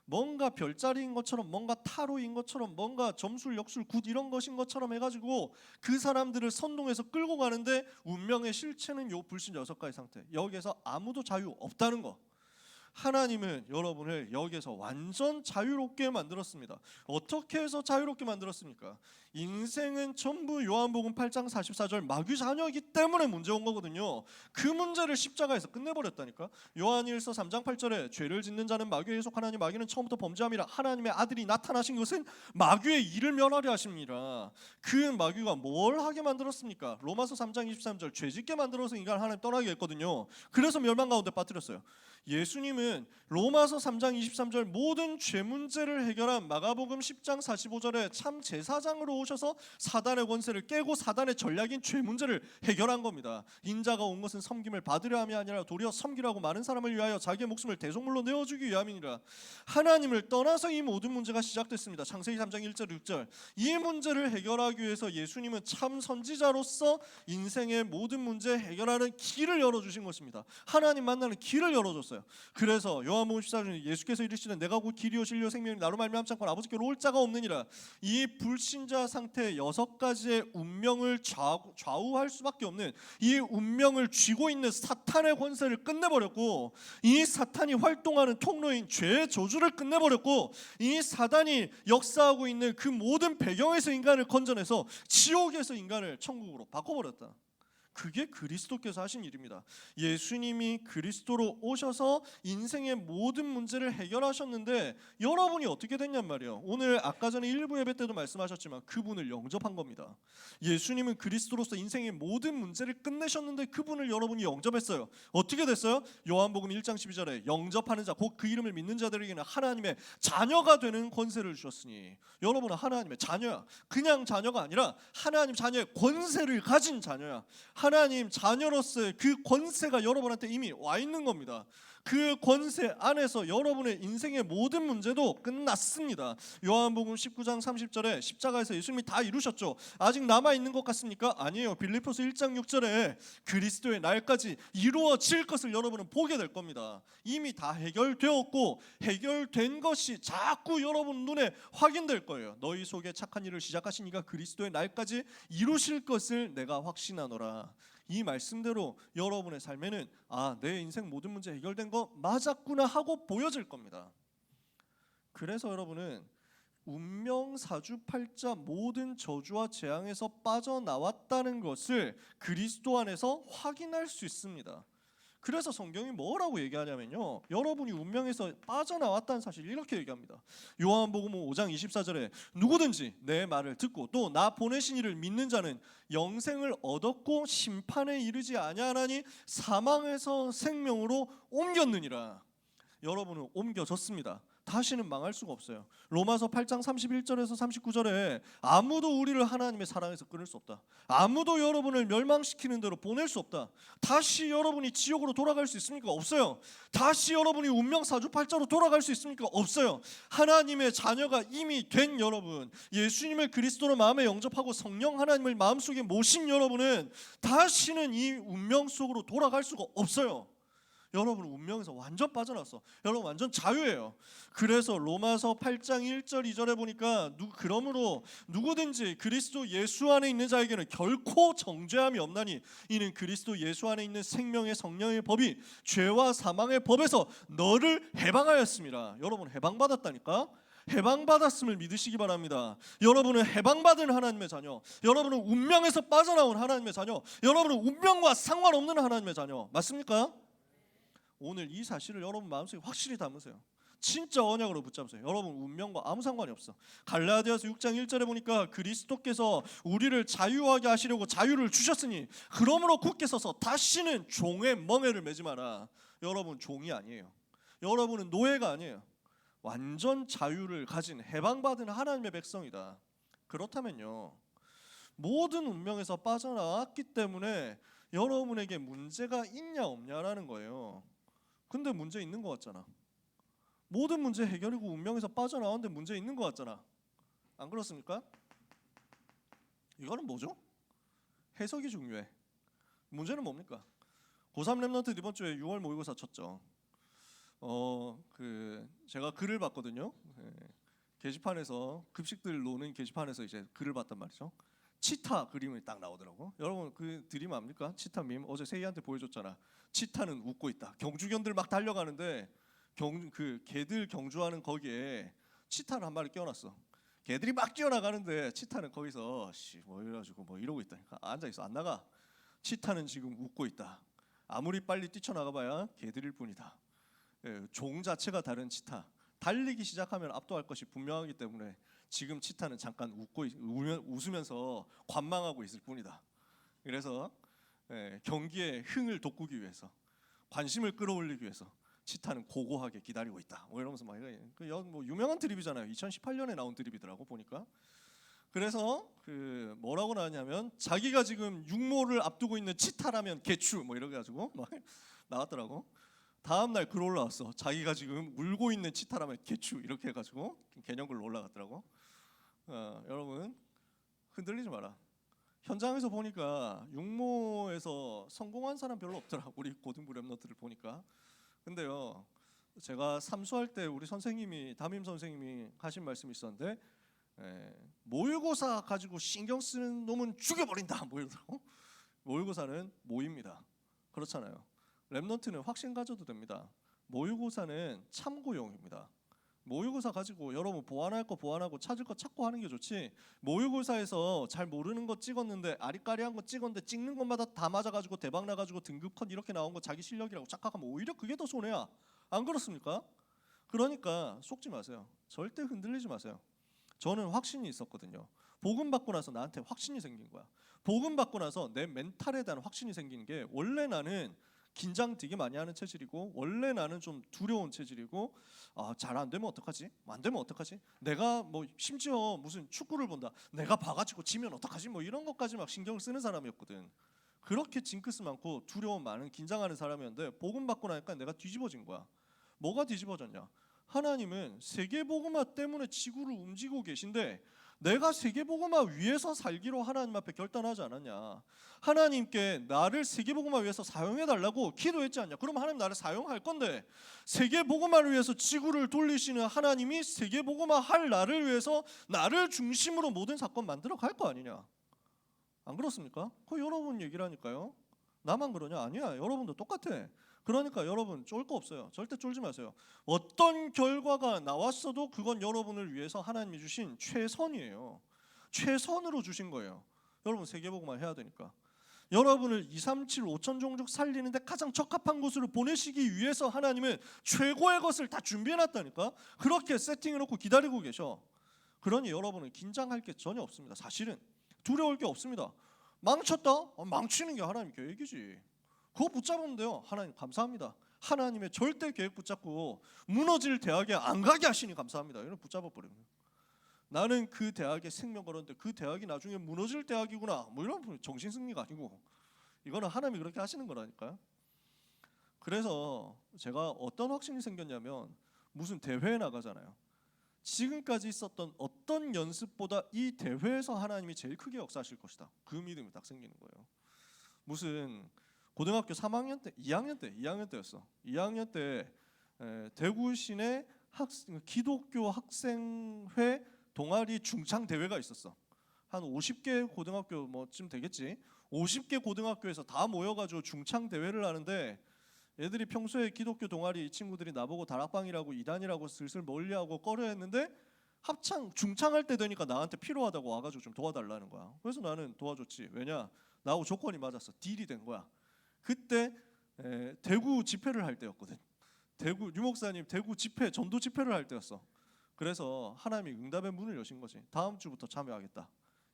뭔가 별자리인 것처럼, 뭔가 타로인 것처럼, 뭔가 점술, 역술, 굿 이런 것인 것처럼 해가지고 그 사람들을 선동해서 끌고 가는데 운명의 실체는 요 불신자 6가지 상태. 여기에서 아무도 자유 없다는 거. 하나님은 여러분을 여기에서 완전 자유롭게 만들었습니다. 어떻게 해서 자유롭게 만들었습니까? 인생은 전부 요한복음 8장 44절 마귀 자녀이기 때문에 문제 온 거거든요. 그 문제를 십자가에서 끝내버렸다니까. 요한일서 3장 8절에 죄를 짓는 자는 마귀에 속하나니 마귀는 처음부터 범죄함이라 하나님의 아들이 나타나신 것은 마귀의 일을 멸하려 하심이라. 그 마귀가 뭘 하게 만들었습니까? 로마서 3장 23절 죄짓게 만들어서 인간을 하나님 떠나게 했거든요. 그래서 멸망 가운데 빠뜨렸어요. 예수님은 로마서 3장 23절 모든 죄 문제를 해결한 마가복음 10장 45절에 참 제사장으로 오셔서 사단의 권세를 깨고 사단의 전략인 죄 문제를 해결한 겁니다. 인자가 온 것은 섬김을 받으려 함이 아니라 도리어 섬기라고 많은 사람을 위하여 자기의 목숨을 대속물로 내어주기 위함이니라. 하나님을 떠나서 이 모든 문제가 시작됐습니다. 창세기 3장 1절 6절 이 문제를 해결하기 위해서 예수님은 참 선지자로서 인생의 모든 문제 해결하는 길을 열어주신 것입니다. 하나님 만나는 길을 열어줬어요. 그래서 그래서 요한복음 14장에 예수께서 이르시되 내가 곧 길이요 진리요 생명이 나로 말미암지 않고 아버지께로 올 자가 없느니라. 이 불신자 상태의 6가지의 운명을 좌우할 수밖에 없는 이 운명을 쥐고 있는 사탄의 권세를 끝내버렸고, 이 사탄이 활동하는 통로인 죄의 저주를 끝내버렸고, 이 사단이 역사하고 있는 그 모든 배경에서 인간을 건져내서 지옥에서 인간을 천국으로 바꿔버렸다. 그게 그리스도께서 하신 일입니다. 예수님이 그리스도로 오셔서 인생의 모든 문제를 해결하셨는데 여러분이 어떻게 됐냔 말이에요. 오늘 아까 전에 일부 예배 때도 말씀하셨지만 그분을 영접한 겁니다. 예수님은 그리스도로서 인생의 모든 문제를 끝내셨는데 그분을 여러분이 영접했어요. 어떻게 됐어요? 요한복음 1장 12절에 영접하는 자 곧 그 이름을 믿는 자들에게는 하나님의 자녀가 되는 권세를 주셨으니, 여러분은 하나님의 자녀야. 그냥 자녀가 아니라 하나님 자녀의 권세를 가진 자녀야. 하나님 자녀로서의 그 권세가 여러분한테 이미 와 있는 겁니다. 그 권세 안에서 여러분의 인생의 모든 문제도 끝났습니다. 요한복음 19장 30절에 십자가에서 예수님이 다 이루셨죠. 아직 남아있는 것 같습니까? 아니에요. 빌립보서 1장 6절에 그리스도의 날까지 이루어질 것을 여러분은 보게 될 겁니다. 이미 다 해결되었고 해결된 것이 자꾸 여러분 눈에 확인될 거예요. 너희 속에 착한 일을 시작하신 이가 그리스도의 날까지 이루실 것을 내가 확신하노라. 이 말씀대로 여러분의 삶에는 내 인생 모든 문제 해결된 거 맞았구나 하고 보여질 겁니다. 그래서 여러분은 운명 사주팔자 모든 저주와 재앙에서 빠져나왔다는 것을 그리스도 안에서 확인할 수 있습니다. 그래서 성경이 뭐라고 얘기하냐면요, 여러분이 운명에서 빠져나왔다는 사실 이렇게 얘기합니다. 요한복음 5장 24절에 누구든지 내 말을 듣고 또 나 보내신 이를 믿는 자는 영생을 얻었고 심판에 이르지 아니하나니 사망에서 생명으로 옮겼느니라. 여러분은 옮겨졌습니다. 다시는 망할 수가 없어요. 로마서 8장 31절에서 39절에 아무도 우리를 하나님의 사랑에서 끊을 수 없다. 아무도 여러분을 멸망시키는 대로 보낼 수 없다. 다시 여러분이 지옥으로 돌아갈 수 있습니까? 없어요. 다시 여러분이 운명 사주팔자로 돌아갈 수 있습니까? 없어요. 하나님의 자녀가 이미 된 여러분, 예수님을 그리스도로 마음에 영접하고 성령 하나님을 마음속에 모신 여러분은 다시는 이 운명 속으로 돌아갈 수가 없어요. 여러분 운명에서 완전 빠져나왔어. 여러분 완전 자유예요. 그래서 로마서 8장 1절 2절에 보니까 그러므로 누구든지 그리스도 예수 안에 있는 자에게는 결코 정죄함이 없나니 이는 그리스도 예수 안에 있는 생명의 성령의 법이 죄와 사망의 법에서 너를 해방하였습니다. 여러분 해방받았다니까. 해방받았음을 믿으시기 바랍니다. 여러분은 해방받은 하나님의 자녀, 여러분은 운명에서 빠져나온 하나님의 자녀, 여러분은 운명과 상관없는 하나님의 자녀. 맞습니까? 오늘 이 사실을 여러분 마음속에 확실히 담으세요. 진짜 언약으로 붙잡으세요. 여러분 운명과 아무 상관이 없어. 갈라디아서 6장 1절에 보니까 그리스도께서 우리를 자유하게 하시려고 자유를 주셨으니 그러므로 굳게 서서 다시는 종의 멍에를 매지 마라. 여러분 종이 아니에요. 여러분은 노예가 아니에요. 완전 자유를 가진 해방받은 하나님의 백성이다. 그렇다면요, 모든 운명에서 빠져나왔기 때문에 여러분에게 문제가 있냐 없냐라는 거예요. 근데 문제 있는 것 같잖아. 모든 문제 해결이고 운명에서 빠져나왔는데 문제 있는 것 같잖아. 안 그렇습니까? 이거는 뭐죠? 해석이 중요해. 문제는 뭡니까? 고3 랩런트 이번 주에 6월 모의고사 쳤죠. 제가 글을 봤거든요. 게시판에서 급식들 노는 게시판에서 이제 글을 봤단 말이죠. 치타 그림이 딱 나오더라고. 여러분 그 드림 압니까? 치타 밈 어제 세희한테 보여줬잖아. 치타는 웃고 있다. 경주견들 막 달려가는데 개들 경주하는 거기에 치타는 한 마리 끼워놨어. 개들이 막 뛰어나가는데 치타는 거기서 뭐 이래가지고 뭐 이러고 있다니까. 앉아 있어 안 나가. 치타는 지금 웃고 있다. 아무리 빨리 뛰쳐나가봐야 개들일 뿐이다. 종 자체가 다른 치타. 달리기 시작하면 압도할 것이 분명하기 때문에 지금 치타는 잠깐 웃으면서 관망하고 있을 뿐이다. 그래서 경기의 흥을 돋구기 위해서, 관심을 끌어올리기 위해서 치타는 고고하게 기다리고 있다. 뭐 이러면서 막 뭐 유명한 드립이잖아요. 2018년에 나온 드립이더라고 보니까. 그래서 뭐라고 나왔냐면 자기가 지금 육모를 앞두고 있는 치타라면 개추 뭐 이렇게 가지고 막 나왔더라고. 다음 날 글 올라왔어. 자기가 지금 울고 있는 치타라면 개추 이렇게 해가지고 개념글로 올라갔더라고. 여러분 흔들리지 마라. 현장에서 보니까 육모에서 성공한 사람 별로 없더라. 우리 고등부 랩런트를 보니까. 근데요 제가 삼수할 때 우리 선생님이 담임 선생님이 하신 말씀이 있었는데 모의고사 가지고 신경 쓰는 놈은 죽여버린다 뭐 이러더라고. 모의고사는 모입니다. 그렇잖아요. 랩넌트는 확신 가져도 됩니다. 모의고사는 참고용입니다. 모의고사 가지고 여러분 보완할 거 보완하고 찾을 거 찾고 하는 게 좋지. 모의고사에서 잘 모르는 거 찍었는데 아리까리한 거 찍었는데 찍는 것마다 다 맞아가지고 대박 나가지고 등급 컷 이렇게 나온 거 자기 실력이라고 착각하면 오히려 그게 더 손해야. 안 그렇습니까? 그러니까 속지 마세요. 절대 흔들리지 마세요. 저는 확신이 있었거든요. 복음 받고 나서 나한테 확신이 생긴 거야. 복음 받고 나서 내 멘탈에 대한 확신이 생기는 게 원래 나는 긴장 되게 많이 하는 체질이고 원래 나는 좀 두려운 체질이고 잘 안 되면 어떡하지? 안 되면 어떡하지? 내가 뭐 심지어 무슨 축구를 본다. 내가 봐가지고 지면 어떡하지? 뭐 이런 것까지 막 신경을 쓰는 사람이었거든. 그렇게 징크스 많고 두려움 많은 긴장하는 사람이었는데 복음 받고 나니까 내가 뒤집어진 거야. 뭐가 뒤집어졌냐? 하나님은 세계복음화 때문에 지구를 움직이고 계신데 내가 세계복음화 위해서 살기로 하나님 앞에 결단하지 않았냐? 하나님께 나를 세계복음화 위해서 사용해달라고 기도했지 않냐? 그럼 하나님 나를 사용할 건데 세계복음화를 위해서 지구를 돌리시는 하나님이 세계복음화 할 나를 위해서 나를 중심으로 모든 사건 만들어 갈 거 아니냐? 안 그렇습니까? 그거 여러분 얘기라니까요. 나만 그러냐? 아니야. 여러분도 똑같아. 그러니까 여러분 쫄 거 없어요. 절대 쫄지 마세요. 어떤 결과가 나왔어도 그건 여러분을 위해서 하나님이 주신 최선이에요. 최선으로 주신 거예요. 여러분 세계복음화 해야 되니까. 여러분을 237 5천 종족 살리는데 가장 적합한 곳으로 보내시기 위해서 하나님은 최고의 것을 다 준비해놨다니까. 그렇게 세팅해놓고 기다리고 계셔. 그러니 여러분은 긴장할 게 전혀 없습니다. 사실은 두려울 게 없습니다. 망쳤다? 망치는 게 하나님 계획이지. 그거 붙잡으면 돼요. 하나님 감사합니다. 하나님의 절대 계획 붙잡고 무너질 대학에 안 가게 하시니 감사합니다. 이런 붙잡아 버리면 나는 그 대학에 생명 걸었는데 그 대학이 나중에 무너질 대학이구나. 뭐 이런 정신 승리가 아니고 이거는 하나님이 그렇게 하시는 거라니까요. 그래서 제가 어떤 확신이 생겼냐면 무슨 대회에 나가잖아요. 지금까지 있었던 어떤 연습보다 이 대회에서 하나님이 제일 크게 역사하실 것이다. 그 믿음이 딱 생기는 거예요. 무슨 고등학교 2학년 때였어. 2학년 때 대구 시내 기독교 학생회 동아리 중창 대회가 있었어. 한 50개 고등학교 뭐쯤 되겠지. 50개 고등학교에서 다 모여가지고 중창 대회를 하는데 애들이 평소에 기독교 동아리 이 친구들이 나보고 다락방이라고 이단이라고 슬슬 멀리하고 꺼려했는데 합창 중창할 때 되니까 나한테 필요하다고 와가지고 좀 도와달라는 거야. 그래서 나는 도와줬지. 왜냐? 나하고 조건이 맞았어. 딜이 된 거야. 그때 대구 집회를 할 때였거든. 대구 유목사님 대구 집회 전도 집회를 할 때였어. 그래서 하나님이 응답의 문을 여신 거지. 다음 주부터 참여하겠다.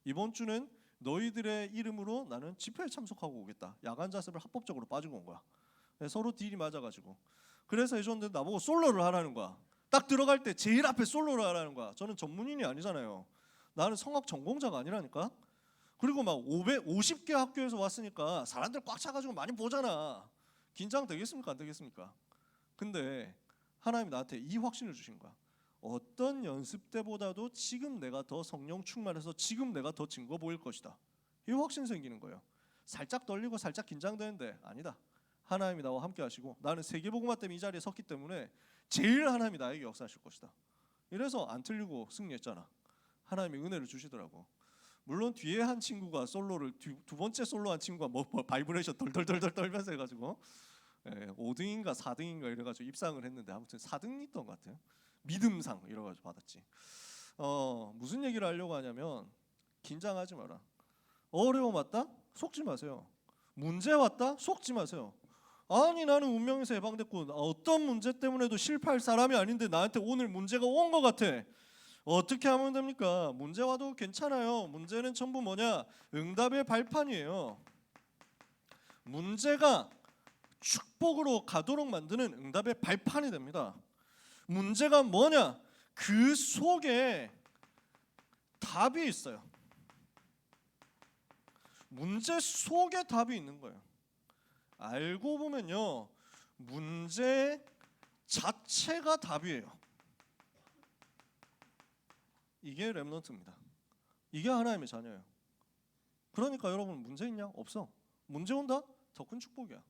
이번 주는 너희들의 이름으로 나는 집회에 참석하고 오겠다. 야간 자습을 합법적으로 빠지고 온 거야. 서로 딜이 맞아가지고. 그래서 해줬는데 나보고 솔로를 하라는 거야. 딱 들어갈 때 제일 앞에 솔로를 하라는 거야. 저는 전문인이 아니잖아요. 나는 성악 전공자가 아니라니까. 그리고 막 50개 학교에서 왔으니까 사람들 꽉 차가지고 많이 보잖아. 긴장 되겠습니까? 안 되겠습니까? 근데 하나님이 나한테 이 확신을 주신 거야. 어떤 연습 때보다도 지금 내가 더 성령 충만해서 지금 내가 더 증거 보일 것이다. 이 확신 생기는 거예요. 살짝 떨리고 살짝 긴장되는데 아니다. 하나님이 나와 함께 하시고 나는 세계복음화 때문에 이 자리에 섰기 때문에 제일 하나님이 나에게 역사하실 것이다. 이래서 안 틀리고 승리했잖아. 하나님이 은혜를 주시더라고. 물론 뒤에 한 친구가 솔로를 두 번째 솔로 한 친구가 뭐 바이브레이션 덜덜덜덜 떨면서 해가지고 5등인가 4등인가 이래가지고 입상을 했는데 아무튼 4등 있던 것 같아요. 믿음상 이래가지고 받았지. 무슨 얘기를 하려고 하냐면 긴장하지 마라. 어려움 왔다? 속지 마세요. 문제 왔다? 속지 마세요. 아니 나는 운명에서 해방됐고 어떤 문제 때문에도 실패할 사람이 아닌데 나한테 오늘 문제가 온 것 같아. 어떻게 하면 됩니까? 문제 와도 괜찮아요. 문제는 전부 뭐냐? 응답의 발판이에요. 문제가 축복으로 가도록 만드는 응답의 발판이 됩니다. 문제가 뭐냐? 그 속에 답이 있어요. 문제 속에 답이 있는 거예요. 알고 보면요, 문제 자체가 답이에요. 이게 렘넌트입니다. 이게 하나님의 자녀예요. 그러니까 여러분 문제 있냐? 없어. 문제 온다? 더 큰 축복이야.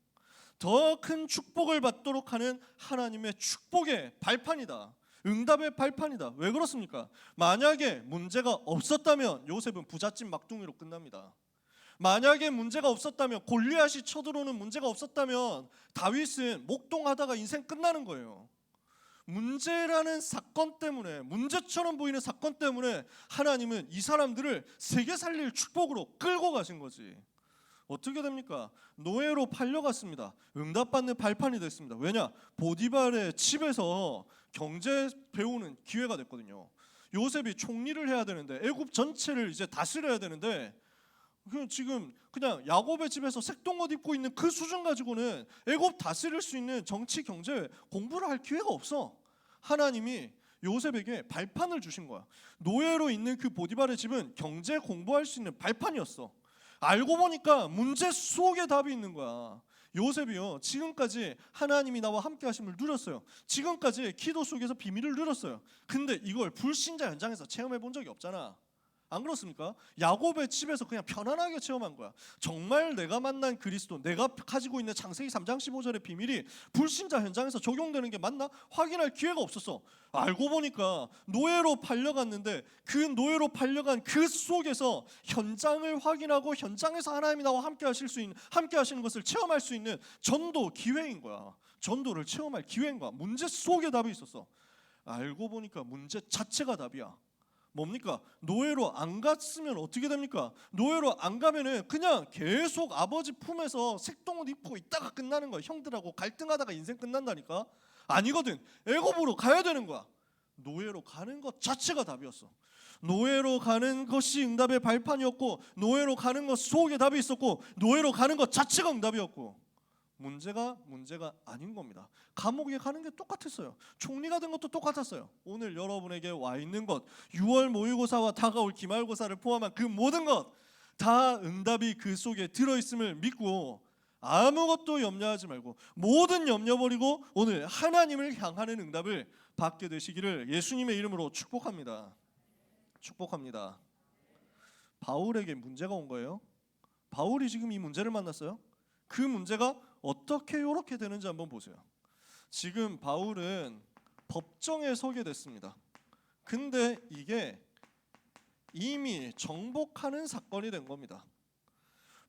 더 큰 축복을 받도록 하는 하나님의 축복의 발판이다. 응답의 발판이다. 왜 그렇습니까? 만약에 문제가 없었다면 요셉은 부잣집 막둥이로 끝납니다. 만약에 문제가 없었다면, 골리앗이 쳐들어오는 문제가 없었다면 다윗은 목동하다가 인생 끝나는 거예요. 문제라는 사건 때문에, 문제처럼 보이는 사건 때문에 하나님은 이 사람들을 세계 살릴 축복으로 끌고 가신 거지. 어떻게 됩니까? 노예로 팔려갔습니다. 응답받는 발판이 됐습니다. 왜냐? 보디발의 집에서 경제 배우는 기회가 됐거든요. 요셉이 총리를 해야 되는데, 애굽 전체를 이제 다스려야 되는데, 지금 그냥 야곱의 집에서 색동옷 입고 있는 그 수준 가지고는 애굽 다스릴 수 있는 정치, 경제 공부를 할 기회가 없어. 하나님이 요셉에게 발판을 주신 거야. 노예로 있는 그 보디발의 집은 경제 공부할 수 있는 발판이었어. 알고 보니까 문제 속에 답이 있는 거야. 요셉이요, 지금까지 하나님이 나와 함께 하심을 누렸어요. 지금까지 기도 속에서 비밀을 누렸어요. 근데 이걸 불신자 현장에서 체험해 본 적이 없잖아. 안 그렇습니까? 야곱의 집에서 그냥 편안하게 체험한 거야. 정말 내가 만난 그리스도, 내가 가지고 있는 창세기 3장 15절의 비밀이 불신자 현장에서 적용되는 게 맞나? 확인할 기회가 없었어. 알고 보니까 노예로 팔려갔는데, 그 노예로 팔려간 그 속에서 현장을 확인하고 현장에서 하나님이 나와 함께 하시는 것을 체험할 수 있는 전도 기회인 거야. 전도를 체험할 기회인 거야. 문제 속에 답이 있었어. 알고 보니까 문제 자체가 답이야. 뭡니까? 노예로 안 갔으면 어떻게 됩니까? 노예로 안 가면은 그냥 계속 아버지 품에서 색동옷 입고 있다가 끝나는 거야. 형들하고 갈등하다가 인생 끝난다니까. 아니거든. 애굽으로 가야 되는 거야. 노예로 가는 것 자체가 답이었어. 노예로 가는 것이 응답의 발판이었고, 노예로 가는 것 속에 답이 있었고, 노예로 가는 것 자체가 응답이었고, 문제가 아닌 겁니다. 감옥에 가는 게 똑같았어요. 총리가 된 것도 똑같았어요. 오늘 여러분에게 와 있는 것, 6월 모의고사와 다가올 기말고사를 포함한 그 모든 것 다 응답이 그 속에 들어있음을 믿고 아무것도 염려하지 말고 모든 염려 버리고 오늘 하나님을 향하는 응답을 받게 되시기를 예수님의 이름으로 축복합니다. 축복합니다. 바울에게 문제가 온 거예요. 바울이 지금 이 문제를 만났어요. 그 문제가 어떻게 이렇게 되는지 한번 보세요. 지금 바울은 법정에 서게 됐습니다. 근데 이게 이미 정복하는 사건이 된 겁니다.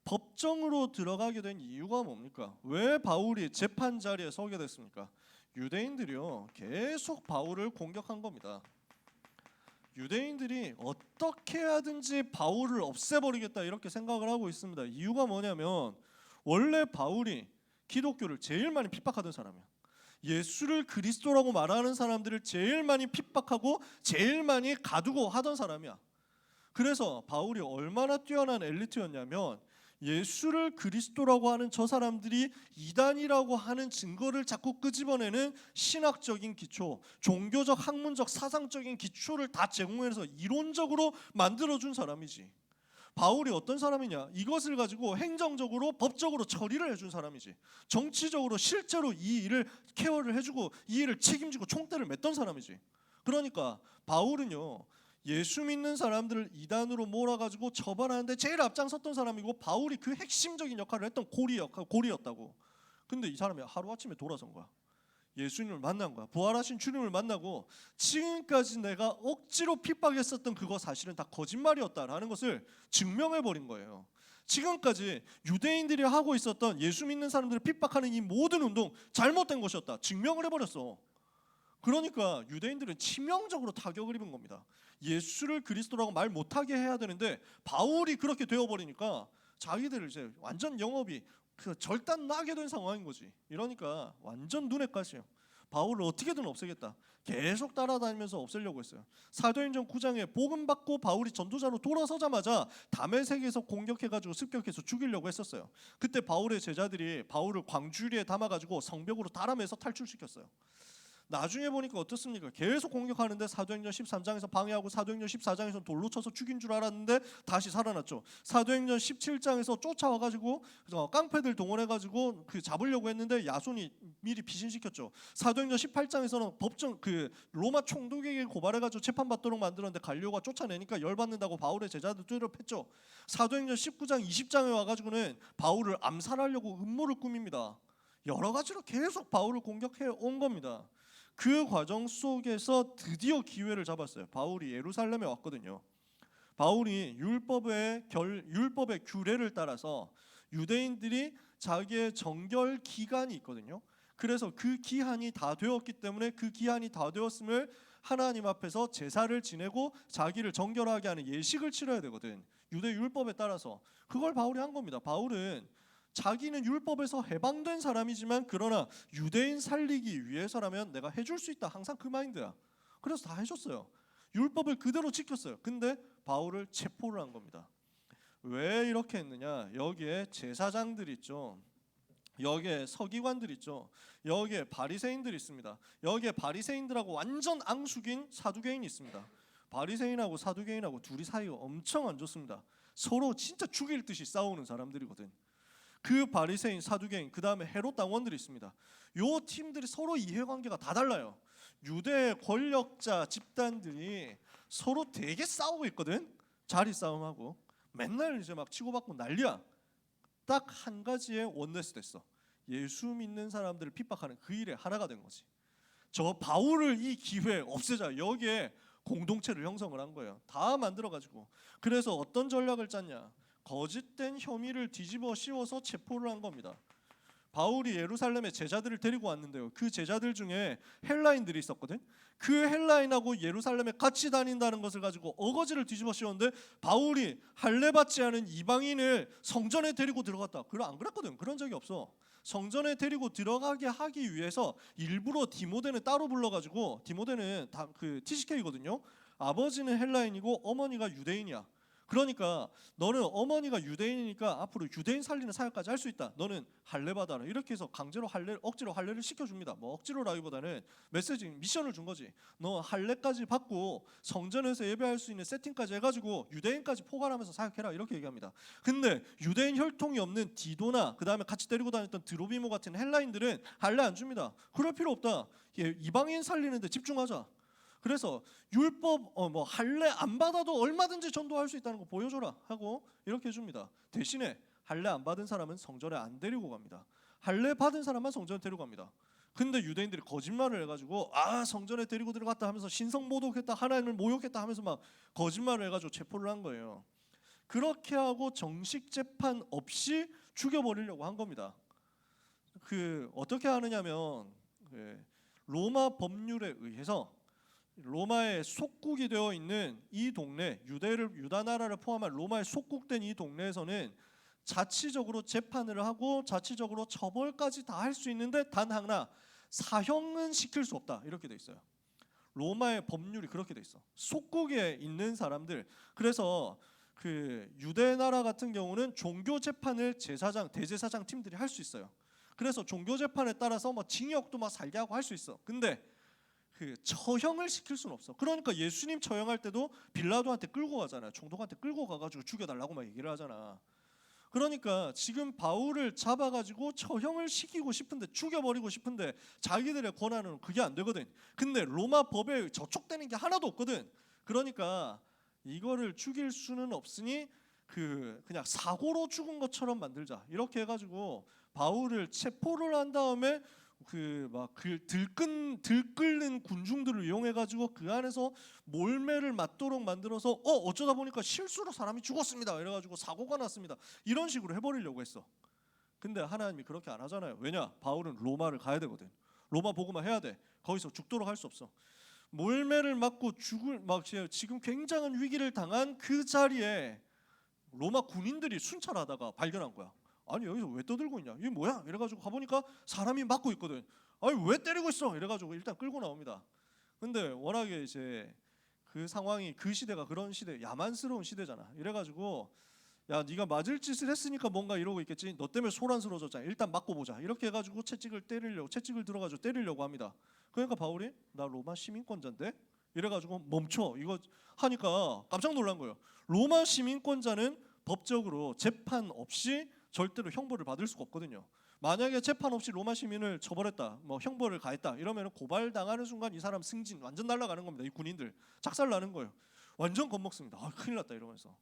법정으로 들어가게 된 이유가 뭡니까? 왜 바울이 재판 자리에 서게 됐습니까? 유대인들이요, 계속 바울을 공격한 겁니다. 유대인들이 어떻게 하든지 바울을 없애버리겠다 이렇게 생각을 하고 있습니다. 이유가 뭐냐면 원래 바울이 기독교를 제일 많이 핍박하던 사람이야. 예수를 그리스도라고 말하는 사람들을 제일 많이 핍박하고 제일 많이 가두고 하던 사람이야. 그래서 바울이 얼마나 뛰어난 엘리트였냐면 예수를 그리스도라고 하는 저 사람들이 이단이라고 하는 증거를 자꾸 끄집어내는 신학적인 기초, 종교적, 학문적, 사상적인 기초를 다 제공해서 이론적으로 만들어준 사람이지. 바울이 어떤 사람이냐? 이것을 가지고 행정적으로, 법적으로 처리를 해준 사람이지. 정치적으로 실제로 이 일을 케어를 해주고 이 일을 책임지고 총대를 맸던 사람이지. 그러니까 바울은요, 예수 믿는 사람들을 이단으로 몰아가지고 처벌하는데 제일 앞장섰던 사람이고, 바울이 그 핵심적인 역할을 했던 고리였다고. 근데 이 사람이 하루아침에 돌아선 거야. 예수님을 만난 거야. 부활하신 주님을 만나고 지금까지 내가 억지로 핍박했었던 그거 사실은 다 거짓말이었다라는 것을 증명해버린 거예요. 지금까지 유대인들이 하고 있었던 예수 믿는 사람들을 핍박하는 이 모든 운동 잘못된 것이었다. 증명을 해버렸어. 그러니까 유대인들은 치명적으로 타격을 입은 겁니다. 예수를 그리스도라고 말 못하게 해야 되는데 바울이 그렇게 되어버리니까 자기들을 이제 완전 영업이 절단 나게 된 상황인 거지. 이러니까 완전 눈에 가시요. 바울을 어떻게든 없애겠다. 계속 따라다니면서 없애려고 했어요. 사도행전 9장에 복음 받고 바울이 전도자로 돌아서자마자 다메섹에서 공격해가지고 습격해서 죽이려고 했었어요. 그때 바울의 제자들이 바울을 광주리에 담아가지고 성벽으로 달아매서 탈출시켰어요. 나중에 보니까 어떻습니까? 계속 공격하는데 사도행전 13장에서 방해하고 사도행전 14장에서 돌로 쳐서 죽인 줄 알았는데 다시 살아났죠. 사도행전 17장에서 쫓아와가지고 깡패들 동원해가지고 잡으려고 했는데 야손이 미리 피신시켰죠. 사도행전 18장에서는 법정 로마 총독에게 고발해가지고 재판받도록 만들었는데 갈리오가 쫓아내니까 열받는다고 바울의 제자들 뚜드려 팼죠. 사도행전 19장 20장에 와가지고는 바울을 암살하려고 음모를 꾸밉니다. 여러 가지로 계속 바울을 공격해 온 겁니다. 그 과정 속에서 드디어 기회를 잡았어요. 바울이 예루살렘에 왔거든요. 바울이 율법의 규례를 따라서 유대인들이 자기의 정결 기간이 있거든요. 그래서 그 기한이 다 되었기 때문에 그 기한이 다 되었음을 하나님 앞에서 제사를 지내고 자기를 정결하게 하는 예식을 치러야 되거든. 유대 율법에 따라서 그걸 바울이 한 겁니다. 바울은 자기는 율법에서 해방된 사람이지만 그러나 유대인 살리기 위해서라면 내가 해줄 수 있다. 항상 그 마인드야. 그래서 다 해줬어요. 율법을 그대로 지켰어요. 근데 바울을 체포를 한 겁니다. 왜 이렇게 했느냐? 여기에 제사장들 있죠. 여기에 서기관들 있죠. 여기에 바리새인들이 있습니다. 여기에 바리새인들하고 완전 앙숙인 사두개인이 있습니다. 바리새인하고 사두개인하고 둘이 사이가 엄청 안 좋습니다. 서로 진짜 죽일 듯이 싸우는 사람들이거든. 그 바리새인, 사두개인, 그 다음에 헤롯 당원들이 있습니다. 요 팀들이 서로 이해관계가 다 달라요. 유대 권력자 집단들이 서로 되게 싸우고 있거든. 자리 싸움하고 맨날 이제 막 치고받고 난리야. 딱 한 가지의 원네스 됐어. 예수 믿는 사람들을 핍박하는 그 일에 하나가 된 거지. 저 바울을 이 기회에 없애자. 여기에 공동체를 형성을 한 거예요. 다 만들어가지고. 그래서 어떤 전략을 짰냐? 거짓된 혐의를 뒤집어 씌워서 체포를 한 겁니다. 바울이 예루살렘에 제자들을 데리고 왔는데요. 그 제자들 중에 헬라인들이 있었거든. 그 헬라인하고 예루살렘에 같이 다닌다는 것을 가지고 어거지를 뒤집어 씌웠는데 바울이 할례 받지 않은 이방인을 성전에 데리고 들어갔다. 안 그랬거든. 그런 적이 없어. 성전에 데리고 들어가게 하기 위해서 일부러 디모데는 따로 불러가지고, 디모데는 다 그 TCK거든요. 아버지는 헬라인이고 어머니가 유대인이야. 그러니까 너는 어머니가 유대인이니까 앞으로 유대인 살리는 사역까지 할 수 있다. 너는 할례 받아라. 이렇게 해서 억지로 할례를 시켜줍니다. 뭐 억지로라기보다는 미션을 준 거지. 너 할례까지 받고 성전에서 예배할 수 있는 세팅까지 해가지고 유대인까지 포괄하면서 사역해라. 이렇게 얘기합니다. 근데 유대인 혈통이 없는 디도나 그 다음에 같이 데리고 다녔던 드로비모 같은 헬라인들은 할례 안 줍니다. 그럴 필요 없다. 이방인 살리는데 집중하자. 그래서 율법 할례 안 받아도 얼마든지 전도할 수 있다는 거 보여줘라 하고 이렇게 해줍니다. 대신에 할례 안 받은 사람은 성전에 안 데리고 갑니다. 할례 받은 사람만 성전에 데리고 갑니다. 근데 유대인들이 거짓말을 해가지고 성전에 데리고 들어갔다 하면서 신성 모독했다, 하나님을 모욕했다 하면서 막 거짓말을 해가지고 체포를 한 거예요. 그렇게 하고 정식 재판 없이 죽여버리려고 한 겁니다. 어떻게 하느냐면 로마 법률에 의해서 로마의 속국이 되어 있는 이 동네, 유다 나라를 포함한 로마의 속국된 이 동네에서는 자치적으로 재판을 하고 자치적으로 처벌까지 다 할 수 있는데 단 하나, 사형은 시킬 수 없다. 이렇게 돼 있어요. 로마의 법률이 그렇게 돼 있어. 속국에 있는 사람들. 그래서 유대 나라 같은 경우는 종교 재판을 대제사장 팀들이 할 수 있어요. 그래서 종교 재판에 따라서 징역도 살게 하고 할 수 있어. 근데 처형을 시킬 수는 없어. 그러니까 예수님 처형할 때도 빌라도한테 끌고 가잖아요. 총독한테 끌고 가가지고 죽여달라고 막 얘기를 하잖아. 그러니까 지금 바울을 잡아가지고 처형을 시키고 싶은데, 죽여버리고 싶은데 자기들의 권한은 그게 안 되거든. 근데 로마 법에 저촉되는 게 하나도 없거든. 그러니까 이거를 죽일 수는 없으니 그냥 사고로 죽은 것처럼 만들자. 이렇게 해가지고 바울을 체포를 한 다음에 들끓는 군중들을 이용해가지고 그 안에서 몰매를 맞도록 만들어서 어쩌다 보니까 실수로 사람이 죽었습니다. 이래가지고 사고가 났습니다. 이런 식으로 해버리려고 했어. 근데 하나님이 그렇게 안 하잖아요. 왜냐? 바울은 로마를 가야 되거든. 로마 복음화 해야 돼. 거기서 죽도록 할 수 없어. 몰매를 맞고 지금 굉장한 위기를 당한 그 자리에 로마 군인들이 순찰하다가 발견한 거야. 아니 여기서 왜 떠들고 있냐? 이게 뭐야? 이래가지고 가보니까 사람이 맞고 있거든. 아니 왜 때리고 있어? 이래가지고 일단 끌고 나옵니다. 근데 워낙에 이제 그 상황이, 그 시대가 그런 시대, 야만스러운 시대잖아. 이래가지고 야 네가 맞을 짓을 했으니까 뭔가 이러고 있겠지. 너 때문에 소란스러워졌잖아. 일단 맞고 보자. 이렇게 해가지고 채찍을 들어가지고 때리려고 합니다. 그러니까 바울이 나 로마 시민권자인데? 이래가지고 멈춰. 이거 하니까 깜짝 놀란 거예요. 로마 시민권자는 법적으로 재판 없이 절대로 형벌을 받을 수가 없거든요. 만약에 재판 없이 로마 시민을 처벌했다, 형벌을 가했다 이러면 고발당하는 순간 이 사람 승진 완전 날아가는 겁니다. 이 군인들 작살 나는 거예요. 완전 겁먹습니다. 큰일 났다 이러면서.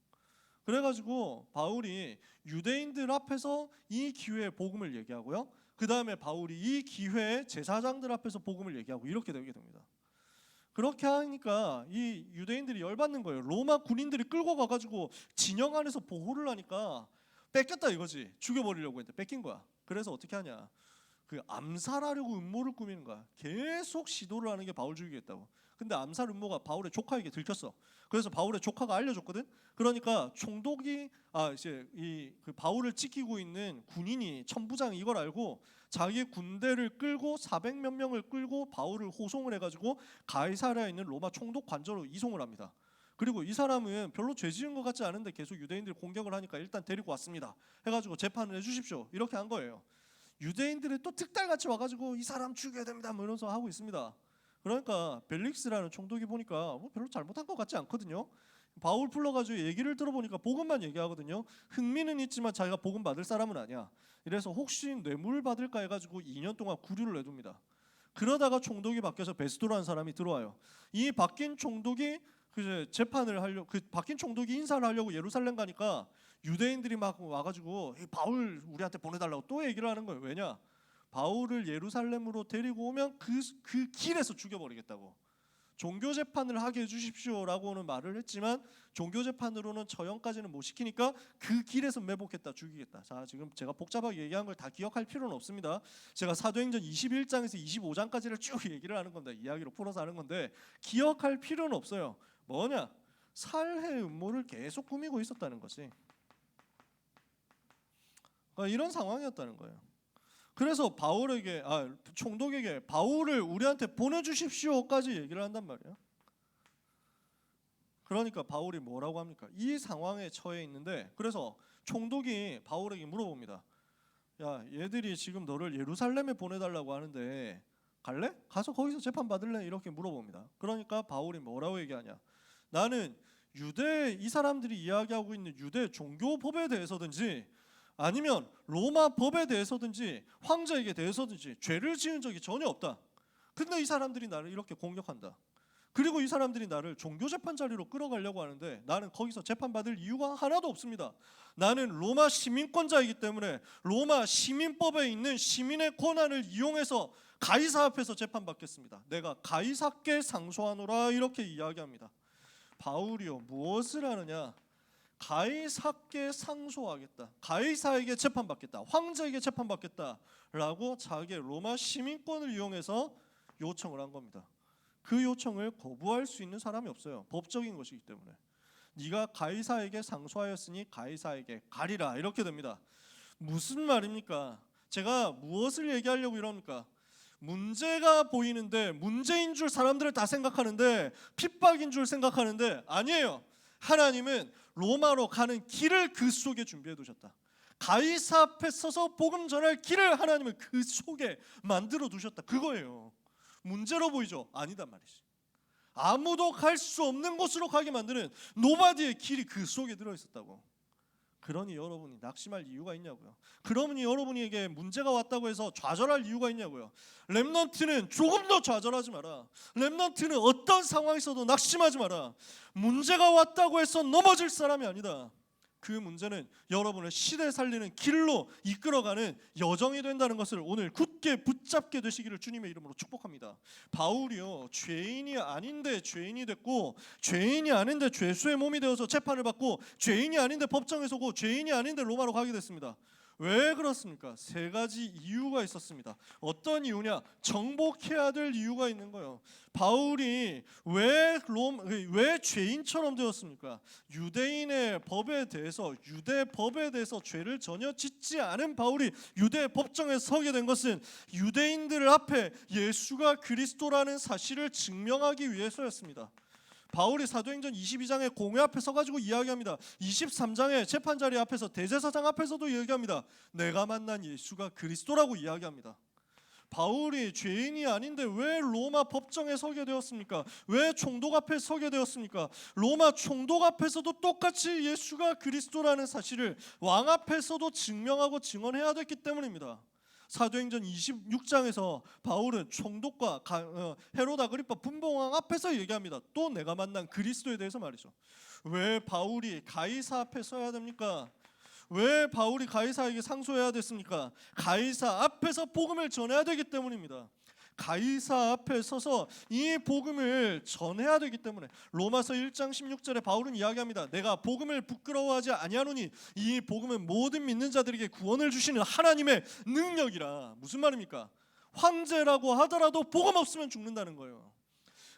그래가지고 바울이 유대인들 앞에서 이 기회에 복음을 얘기하고요. 그 다음에 바울이 이 기회에 제사장들 앞에서 복음을 얘기하고 이렇게 되게 됩니다. 그렇게 하니까 이 유대인들이 열받는 거예요. 로마 군인들이 끌고 가가지고 진영 안에서 보호를 하니까 뺏겼다 이거지. 죽여버리려고 했는데 뺏긴 거야. 그래서 어떻게 하냐, 그 암살하려고 음모를 꾸미는 거야. 계속 시도를 하는 게 바울 죽이겠다고. 근데 암살 음모가 바울의 조카에게 들켰어. 그래서 바울의 조카가 알려줬거든. 그러니까 총독이 이제 그 바울을 지키고 있는 군인이 천부장이 이걸 알고 자기의 군대를 끌고 400몇 명을 끌고 바울을 호송을 해가지고 가이사랴에 있는 로마 총독 관저로 이송을 합니다. 그리고 이 사람은 별로 죄 지은 것 같지 않은데 계속 유대인들이 공격을 하니까 일단 데리고 왔습니다. 해가지고 재판을 해주십시오. 이렇게 한 거예요. 유대인들이 또 특달같이 와가지고 이 사람 죽여야 됩니다 뭐 이러면서 하고 있습니다. 그러니까 벨릭스라는 총독이 보니까 뭐 별로 잘못한 것 같지 않거든요. 바울 불러가지고 얘기를 들어보니까 복음만 얘기하거든요. 흥미는 있지만 자기가 복음 받을 사람은 아니야. 이래서 혹시 뇌물 받을까 해가지고 2년 동안 구류를 내둡니다. 그러다가 총독이 바뀌어서 베스도라는 사람이 들어와요. 이 바뀐 총독이 재판을 하려고, 그 바뀐 총독이 인사를 하려고 예루살렘 가니까 유대인들이 막 와가지고 바울 우리한테 보내달라고 또 얘기를 하는 거예요. 왜냐? 바울을 예루살렘으로 데리고 오면 그 길에서 죽여버리겠다고. 종교 재판을 하게 해주십시오라고는 말을 했지만 종교 재판으로는 처형까지는 못 시키니까 그 길에서 매복했다, 죽이겠다. 자, 지금 제가 복잡하게 얘기한 걸 다 기억할 필요는 없습니다. 제가 사도행전 21장에서 25장까지를 쭉 얘기를 하는 건데, 이야기로 풀어서 하는 건데 기억할 필요는 없어요. 뭐냐? 살해 음모를 계속 꾸미고 있었다는 거지. 그러니까 이런 상황이었다는 거예요. 그래서 바울에게, 총독에게 바울을 우리한테 보내주십시오까지 얘기를 한단 말이에요. 그러니까 바울이 뭐라고 합니까? 이 상황에 처해 있는데, 그래서 총독이 바울에게 물어봅니다. 야, 얘들이 지금 너를 예루살렘에 보내달라고 하는데 갈래? 가서 거기서 재판 받을래? 이렇게 물어봅니다. 그러니까 바울이 뭐라고 얘기하냐? 나는 이 사람들이 이야기하고 있는 유대 종교 법에 대해서든지 아니면 로마 법에 대해서든지 황제에게 대해서든지 죄를 지은 적이 전혀 없다. 근데 이 사람들이 나를 이렇게 공격한다. 그리고 이 사람들이 나를 종교재판 자리로 끌어가려고 하는데 나는 거기서 재판받을 이유가 하나도 없습니다. 나는 로마 시민권자이기 때문에 로마 시민법에 있는 시민의 권한을 이용해서 가이사 앞에서 재판받겠습니다. 내가 가이사께 상소하노라 이렇게 이야기합니다. 바울이요, 무엇을 하느냐? 가이사께 상소하겠다, 가이사에게 재판받겠다, 황제에게 재판받겠다라고 자기의 로마 시민권을 이용해서 요청을 한 겁니다. 그 요청을 거부할 수 있는 사람이 없어요. 법적인 것이기 때문에. 네가 가이사에게 상소하였으니 가이사에게 가리라 이렇게 됩니다. 무슨 말입니까? 제가 무엇을 얘기하려고 이럽니까? 문제가 보이는데 문제인 줄 사람들은 다 생각하는데 핍박인 줄 생각하는데 아니에요. 하나님은 로마로 가는 길을 그 속에 준비해 두셨다. 가이사 앞에 서서 복음 전할 길을 하나님은 그 속에 만들어 두셨다. 그거예요. 문제로 보이죠? 아니단 말이지. 아무도 갈 수 없는 곳으로 가게 만드는 노바디의 길이 그 속에 들어 있었다고. 그러니 여러분이 낙심할 이유가 있냐고요. 그러니 여러분에게 문제가 왔다고 해서 좌절할 이유가 있냐고요. 렘넌트는 조금도 좌절하지 마라. 렘넌트는 어떤 상황에서도 낙심하지 마라. 문제가 왔다고 해서 넘어질 사람이 아니다. 그 문제는 여러분을 시대 살리는 길로 이끌어가는 여정이 된다는 것을 오늘 굳게 붙잡게 되시기를 주님의 이름으로 축복합니다. 바울이요, 죄인이 아닌데 죄인이 됐고, 죄인이 아닌데 죄수의 몸이 되어서 재판을 받고, 죄인이 아닌데 법정에 서고, 죄인이 아닌데 로마로 가게 됐습니다. 왜 그렇습니까? 세 가지 이유가 있었습니다. 어떤 이유냐? 정복해야 될 이유가 있는 거예요. 바울이 왜 죄인처럼 되었습니까? 유대인의 법에 대해서, 유대 법에 대해서 죄를 전혀 짓지 않은 바울이 유대 법정에 서게 된 것은 유대인들 앞에 예수가 그리스도라는 사실을 증명하기 위해서였습니다. 바울이 사도행전 22장에 공회 앞에 서가지고 이야기합니다. 23장에 재판자리 앞에서 대제사장 앞에서도 이야기합니다. 내가 만난 예수가 그리스도라고 이야기합니다. 바울이 죄인이 아닌데 왜 로마 법정에 서게 되었습니까? 왜 총독 앞에 서게 되었습니까? 로마 총독 앞에서도 똑같이 예수가 그리스도라는 사실을 왕 앞에서도 증명하고 증언해야 됐기 때문입니다. 사도행전 26장에서 바울은 총독과 헤롯 아그리파 분봉왕 앞에서 얘기합니다. 또 내가 만난 그리스도에 대해서 말이죠. 왜 바울이 가이사 앞에 서야 됩니까? 왜 바울이 가이사에게 상소해야 됐습니까? 가이사 앞에서 복음을 전해야 되기 때문입니다. 가이사 앞에 서서 이 복음을 전해야 되기 때문에 로마서 1장 16절에 바울은 이야기합니다. 내가 복음을 부끄러워하지 아니하노니 이 복음은 모든 믿는 자들에게 구원을 주시는 하나님의 능력이라. 무슨 말입니까? 황제라고 하더라도 복음 없으면 죽는다는 거예요.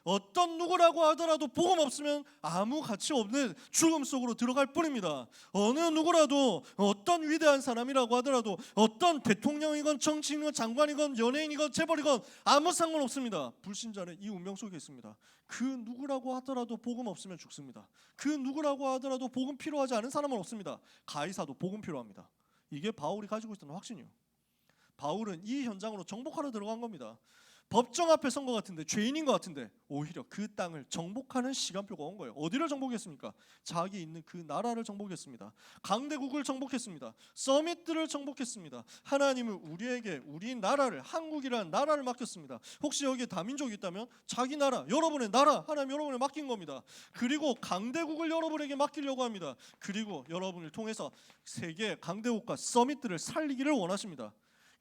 어떤 누구라고 하더라도 복음 없으면 아무 가치 없는 죽음 속으로 들어갈 뿐입니다. 어느 누구라도 어떤 위대한 사람이라고 하더라도 어떤 대통령이건 정치인이건 장관이건 연예인이건 재벌이건 아무 상관없습니다. 불신자는 이 운명 속에 있습니다. 그 누구라고 하더라도 복음 없으면 죽습니다. 그 누구라고 하더라도 복음 필요하지 않은 사람은 없습니다. 가이사도 복음 필요합니다. 이게 바울이 가지고 있던 확신이에요. 바울은 이 현장으로 정복하러 들어간 겁니다. 법정 앞에 선 것 같은데, 죄인인 것 같은데 오히려 그 땅을 정복하는 시간표가 온 거예요. 어디를 정복했습니까? 자기 있는 그 나라를 정복했습니다. 강대국을 정복했습니다. 서밋들을 정복했습니다. 하나님은 우리에게 우리 나라를, 한국이라는 나라를 맡겼습니다. 혹시 여기에 다민족이 있다면 자기 나라, 여러분의 나라 하나님 여러분을 맡긴 겁니다. 그리고 강대국을 여러분에게 맡기려고 합니다. 그리고 여러분을 통해서 세계 강대국과 서밋들을 살리기를 원하십니다.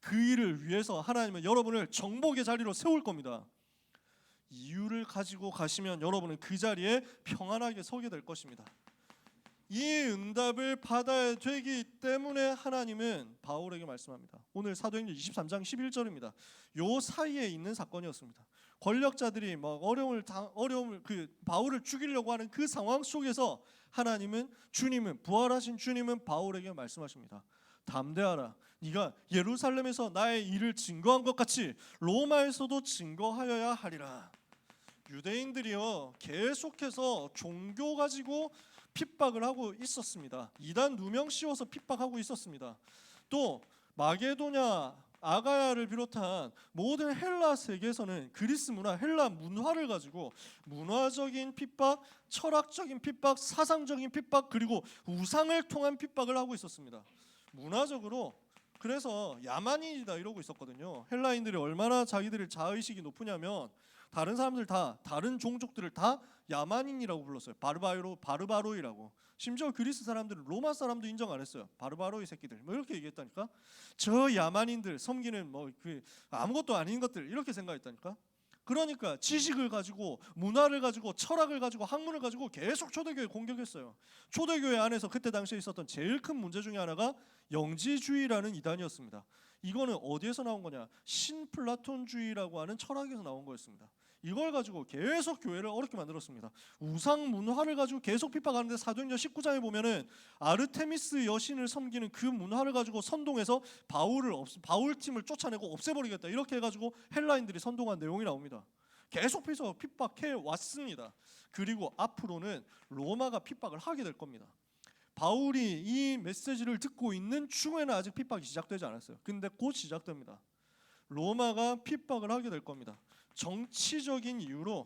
그 일을 위해서 하나님은 여러분을 정복의 자리로 세울 겁니다. 이유를 가지고 가시면 여러분은 그 자리에 평안하게 서게 될 것입니다. 이 응답을 받아야 되기 때문에 하나님은 바울에게 말씀합니다. 오늘 사도행전 23장 11절입니다. 요 사이에 있는 사건이었습니다. 권력자들이 막 어려움을 바울을 죽이려고 하는 그 상황 속에서 주님은 부활하신 주님은 바울에게 말씀하십니다. 담대하라. 네가 예루살렘에서 나의 일을 증거한 것 같이 로마에서도 증거하여야 하리라. 유대인들이요 계속해서 종교 가지고 핍박을 하고 있었습니다. 이단 누명 씌워서 핍박하고 있었습니다. 또 마게도냐, 아가야를 비롯한 모든 헬라 세계에서는 그리스 문화, 헬라 문화를 가지고 문화적인 핍박, 철학적인 핍박, 사상적인 핍박, 그리고 우상을 통한 핍박을 하고 있었습니다. 문화적으로 그래서 야만인이다 이러고 있었거든요. 헬라인들이 얼마나 자기들의 자의식이 높으냐면 다른 사람들 다, 다른 종족들을 다 야만인이라고 불렀어요. 바르바로이라고. 심지어 그리스 사람들은 로마 사람도 인정 안 했어요. 바르바로이 새끼들 뭐 이렇게 얘기했다니까. 저 야만인들 섬기는 아무것도 아닌 것들 이렇게 생각했다니까. 그러니까 지식을 가지고, 문화를 가지고, 철학을 가지고, 학문을 가지고 계속 초대교회 공격했어요. 초대교회 안에서 그때 당시에 있었던 제일 큰 문제 중에 하나가 영지주의라는 이단이었습니다. 이거는 어디에서 나온 거냐? 신플라톤주의라고 하는 철학에서 나온 거였습니다. 이걸 가지고 계속 교회를 어렵게 만들었습니다. 우상 문화를 가지고 계속 핍박하는데 사도행전 19장에 보면은 아르테미스 여신을 섬기는 그 문화를 가지고 선동해서 바울 팀을 쫓아내고 없애버리겠다 이렇게 해가지고 헬라인들이 선동한 내용이 나옵니다. 계속해서 핍박해 왔습니다. 그리고 앞으로는 로마가 핍박을 하게 될 겁니다. 바울이 이 메시지를 듣고 있는 중에는 아직 핍박이 시작되지 않았어요. 근데 곧 시작됩니다. 로마가 핍박을 하게 될 겁니다. 정치적인 이유로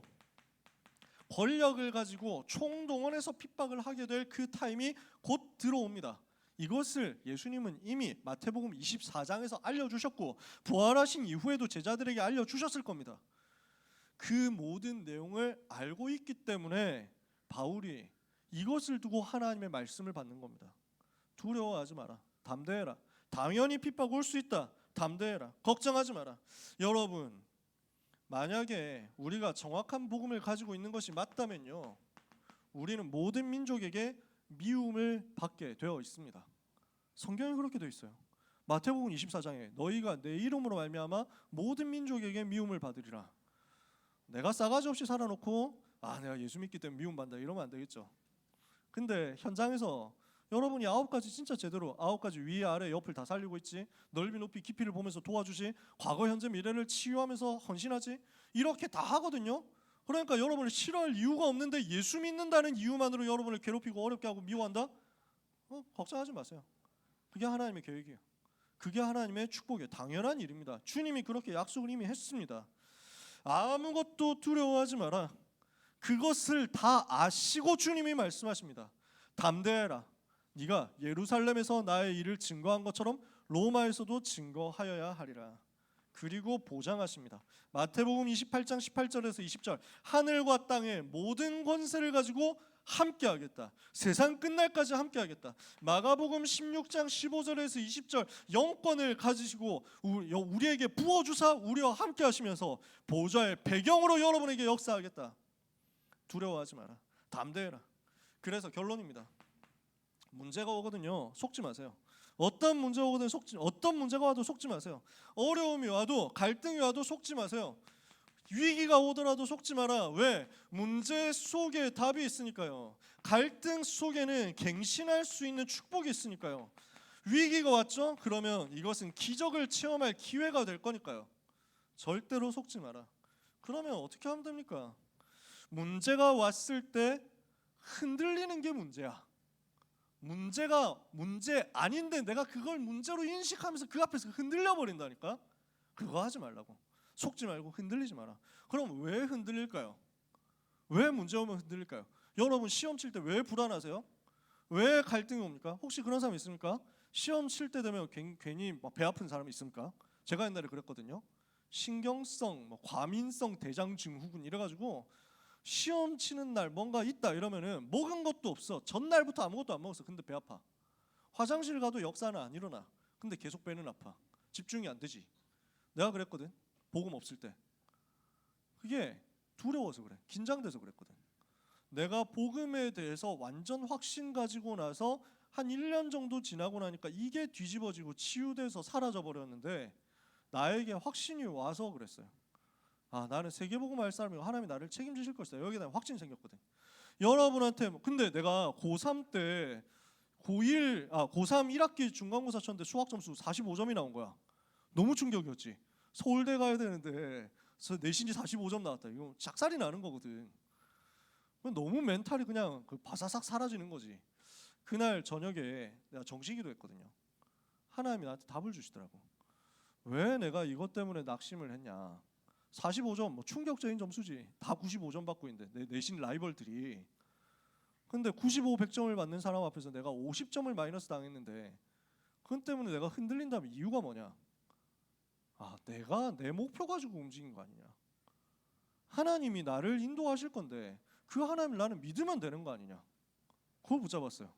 권력을 가지고 총동원해서 핍박을 하게 될 그 타임이 곧 들어옵니다. 이것을 예수님은 이미 마태복음 24장에서 알려주셨고 부활하신 이후에도 제자들에게 알려주셨을 겁니다. 그 모든 내용을 알고 있기 때문에 바울이 이것을 두고 하나님의 말씀을 받는 겁니다. 두려워하지 마라. 담대해라. 당연히 핍박 올 수 있다. 담대해라. 걱정하지 마라. 여러분, 만약에 우리가 정확한 복음을 가지고 있는 것이 맞다면요, 우리는 모든 민족에게 미움을 받게 되어 있습니다. 성경에 그렇게 되어 있어요. 마태복음 24장에 너희가 내 이름으로 말미암아 모든 민족에게 미움을 받으리라. 내가 싸가지 없이 살아놓고 내가 예수 믿기 때문에 미움받는다 이러면 안 되겠죠. 근데 현장에서 여러분이 9가지 진짜 제대로 9가지 위 아래 옆을 다 살리고 있지, 넓이 높이 깊이를 보면서 도와주지, 과거 현재 미래를 치유하면서 헌신하지, 이렇게 다 하거든요. 그러니까 여러분을 싫어할 이유가 없는데 예수 믿는다는 이유만으로 여러분을 괴롭히고 어렵게 하고 미워한다? 걱정하지 마세요. 그게 하나님의 계획이에요. 그게 하나님의 축복이에요. 당연한 일입니다. 주님이 그렇게 약속을 이미 했습니다. 아무것도 두려워하지 마라. 그것을 다 아시고 주님이 말씀하십니다. 담대해라. 네가 예루살렘에서 나의 일을 증거한 것처럼 로마에서도 증거하여야 하리라. 그리고 보장하십니다. 마태복음 28장 18절에서 20절 하늘과 땅의 모든 권세를 가지고 함께하겠다. 세상 끝날까지 함께하겠다. 마가복음 16장 15절에서 20절 영권을 가지시고 우리에게 부어주사 우리와 함께하시면서 보좌의 배경으로 여러분에게 역사하겠다. 두려워하지 마라. 담대해라. 그래서 결론입니다. 문제가 오거든요. 속지 마세요. 어떤 문제가 오거든 어떤 문제가 와도 속지 마세요. 어려움이 와도 갈등이 와도 속지 마세요. 위기가 오더라도 속지 마라. 왜? 문제 속에 답이 있으니까요. 갈등 속에는 갱신할 수 있는 축복이 있으니까요. 위기가 왔죠? 그러면 이것은 기적을 체험할 기회가 될 거니까요. 절대로 속지 마라. 그러면 어떻게 하면 됩니까? 문제가 왔을 때 흔들리는 게 문제야. 문제가 문제 아닌데 내가 그걸 문제로 인식하면서 그 앞에서 흔들려 버린다니까. 그거 하지 말라고. 속지 말고 흔들리지 마라. 그럼 왜 흔들릴까요? 왜 문제 오면 흔들릴까요? 여러분 시험 칠 때 왜 불안하세요? 왜 갈등이 옵니까? 혹시 그런 사람 있습니까? 시험 칠 때 되면 괜히 배 아픈 사람이 있습니까? 제가 옛날에 그랬거든요. 신경성, 과민성 대장 증후군 이래가지고 시험 치는 날 뭔가 있다 이러면은 먹은 것도 없어. 전날부터 아무것도 안 먹었어. 근데 배 아파. 화장실 가도 역사는 안 일어나. 근데 계속 배는 아파. 집중이 안 되지. 내가 그랬거든. 복음 없을 때. 그게 두려워서 그래. 긴장돼서 그랬거든. 내가 복음에 대해서 완전 확신 가지고 나서 한 1년 정도 지나고 나니까 이게 뒤집어지고 치유돼서 사라져 버렸는데 나에게 확신이 와서 그랬어요. 아, 나는 세계복음 할 사람이고 하나님이 나를 책임지실 것이다. 여기에 대한 확신이 생겼거든. 여러분한테 근데 내가 고3 때 고3 1학기 중간고사 쳤는데 수학 점수 45점이 나온 거야. 너무 충격이었지. 서울대 가야 되는데 내신이 45점 나왔다. 이거 작살이 나는 거거든. 너무 멘탈이 그냥 바사삭 사라지는 거지. 그날 저녁에 내가 정시기도 했거든요. 하나님이 나한테 답을 주시더라고. 왜 내가 이것 때문에 낙심을 했냐. 45점 충격적인 점수지. 다 95점 받고 있는데 내 내신 라이벌들이. 근데 95, 100점을 받는 사람 앞에서 내가 50점을 마이너스 당했는데 그것 때문에 내가 흔들린다면 이유가 뭐냐. 아, 내가 내 목표 가지고 움직인 거 아니냐. 하나님이 나를 인도하실 건데 그 하나님을 나는 믿으면 되는 거 아니냐. 그걸 붙잡았어요.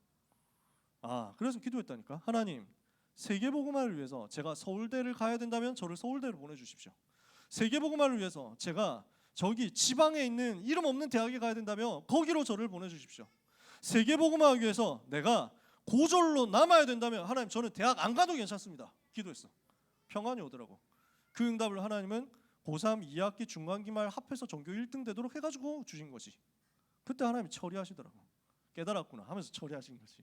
아, 그래서 기도했다니까. 하나님, 세계복음화를 위해서 제가 서울대를 가야 된다면 저를 서울대로 보내주십시오. 세계복음화를 위해서 제가 저기 지방에 있는 이름 없는 대학에 가야 된다면 거기로 저를 보내주십시오. 세계복음화하기 위해서 내가 고졸로 남아야 된다면 하나님 저는 대학 안 가도 괜찮습니다. 기도했어. 평안이 오더라고. 그 응답을 하나님은 고3 2학기 중간기말 합해서 전교 1등 되도록 해가지고 주신 거지. 그때 하나님이 처리하시더라고. 깨달았구나 하면서 처리하신 거지.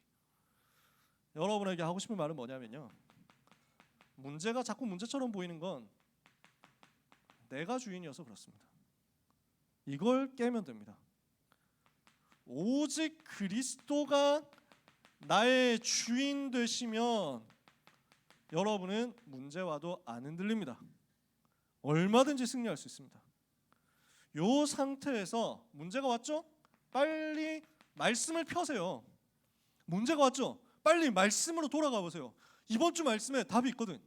여러분에게 하고 싶은 말은 뭐냐면요. 문제가 자꾸 문제처럼 보이는 건 내가 주인이어서 그렇습니다. 이걸 깨면 됩니다. 오직 그리스도가 나의 주인 되시면 여러분은 문제와도 안 흔들립니다. 얼마든지 승리할 수 있습니다. 이 상태에서 문제가 왔죠? 빨리 말씀을 펴세요. 문제가 왔죠? 빨리 말씀으로 돌아가 보세요. 이번 주 말씀에 답이 있거든.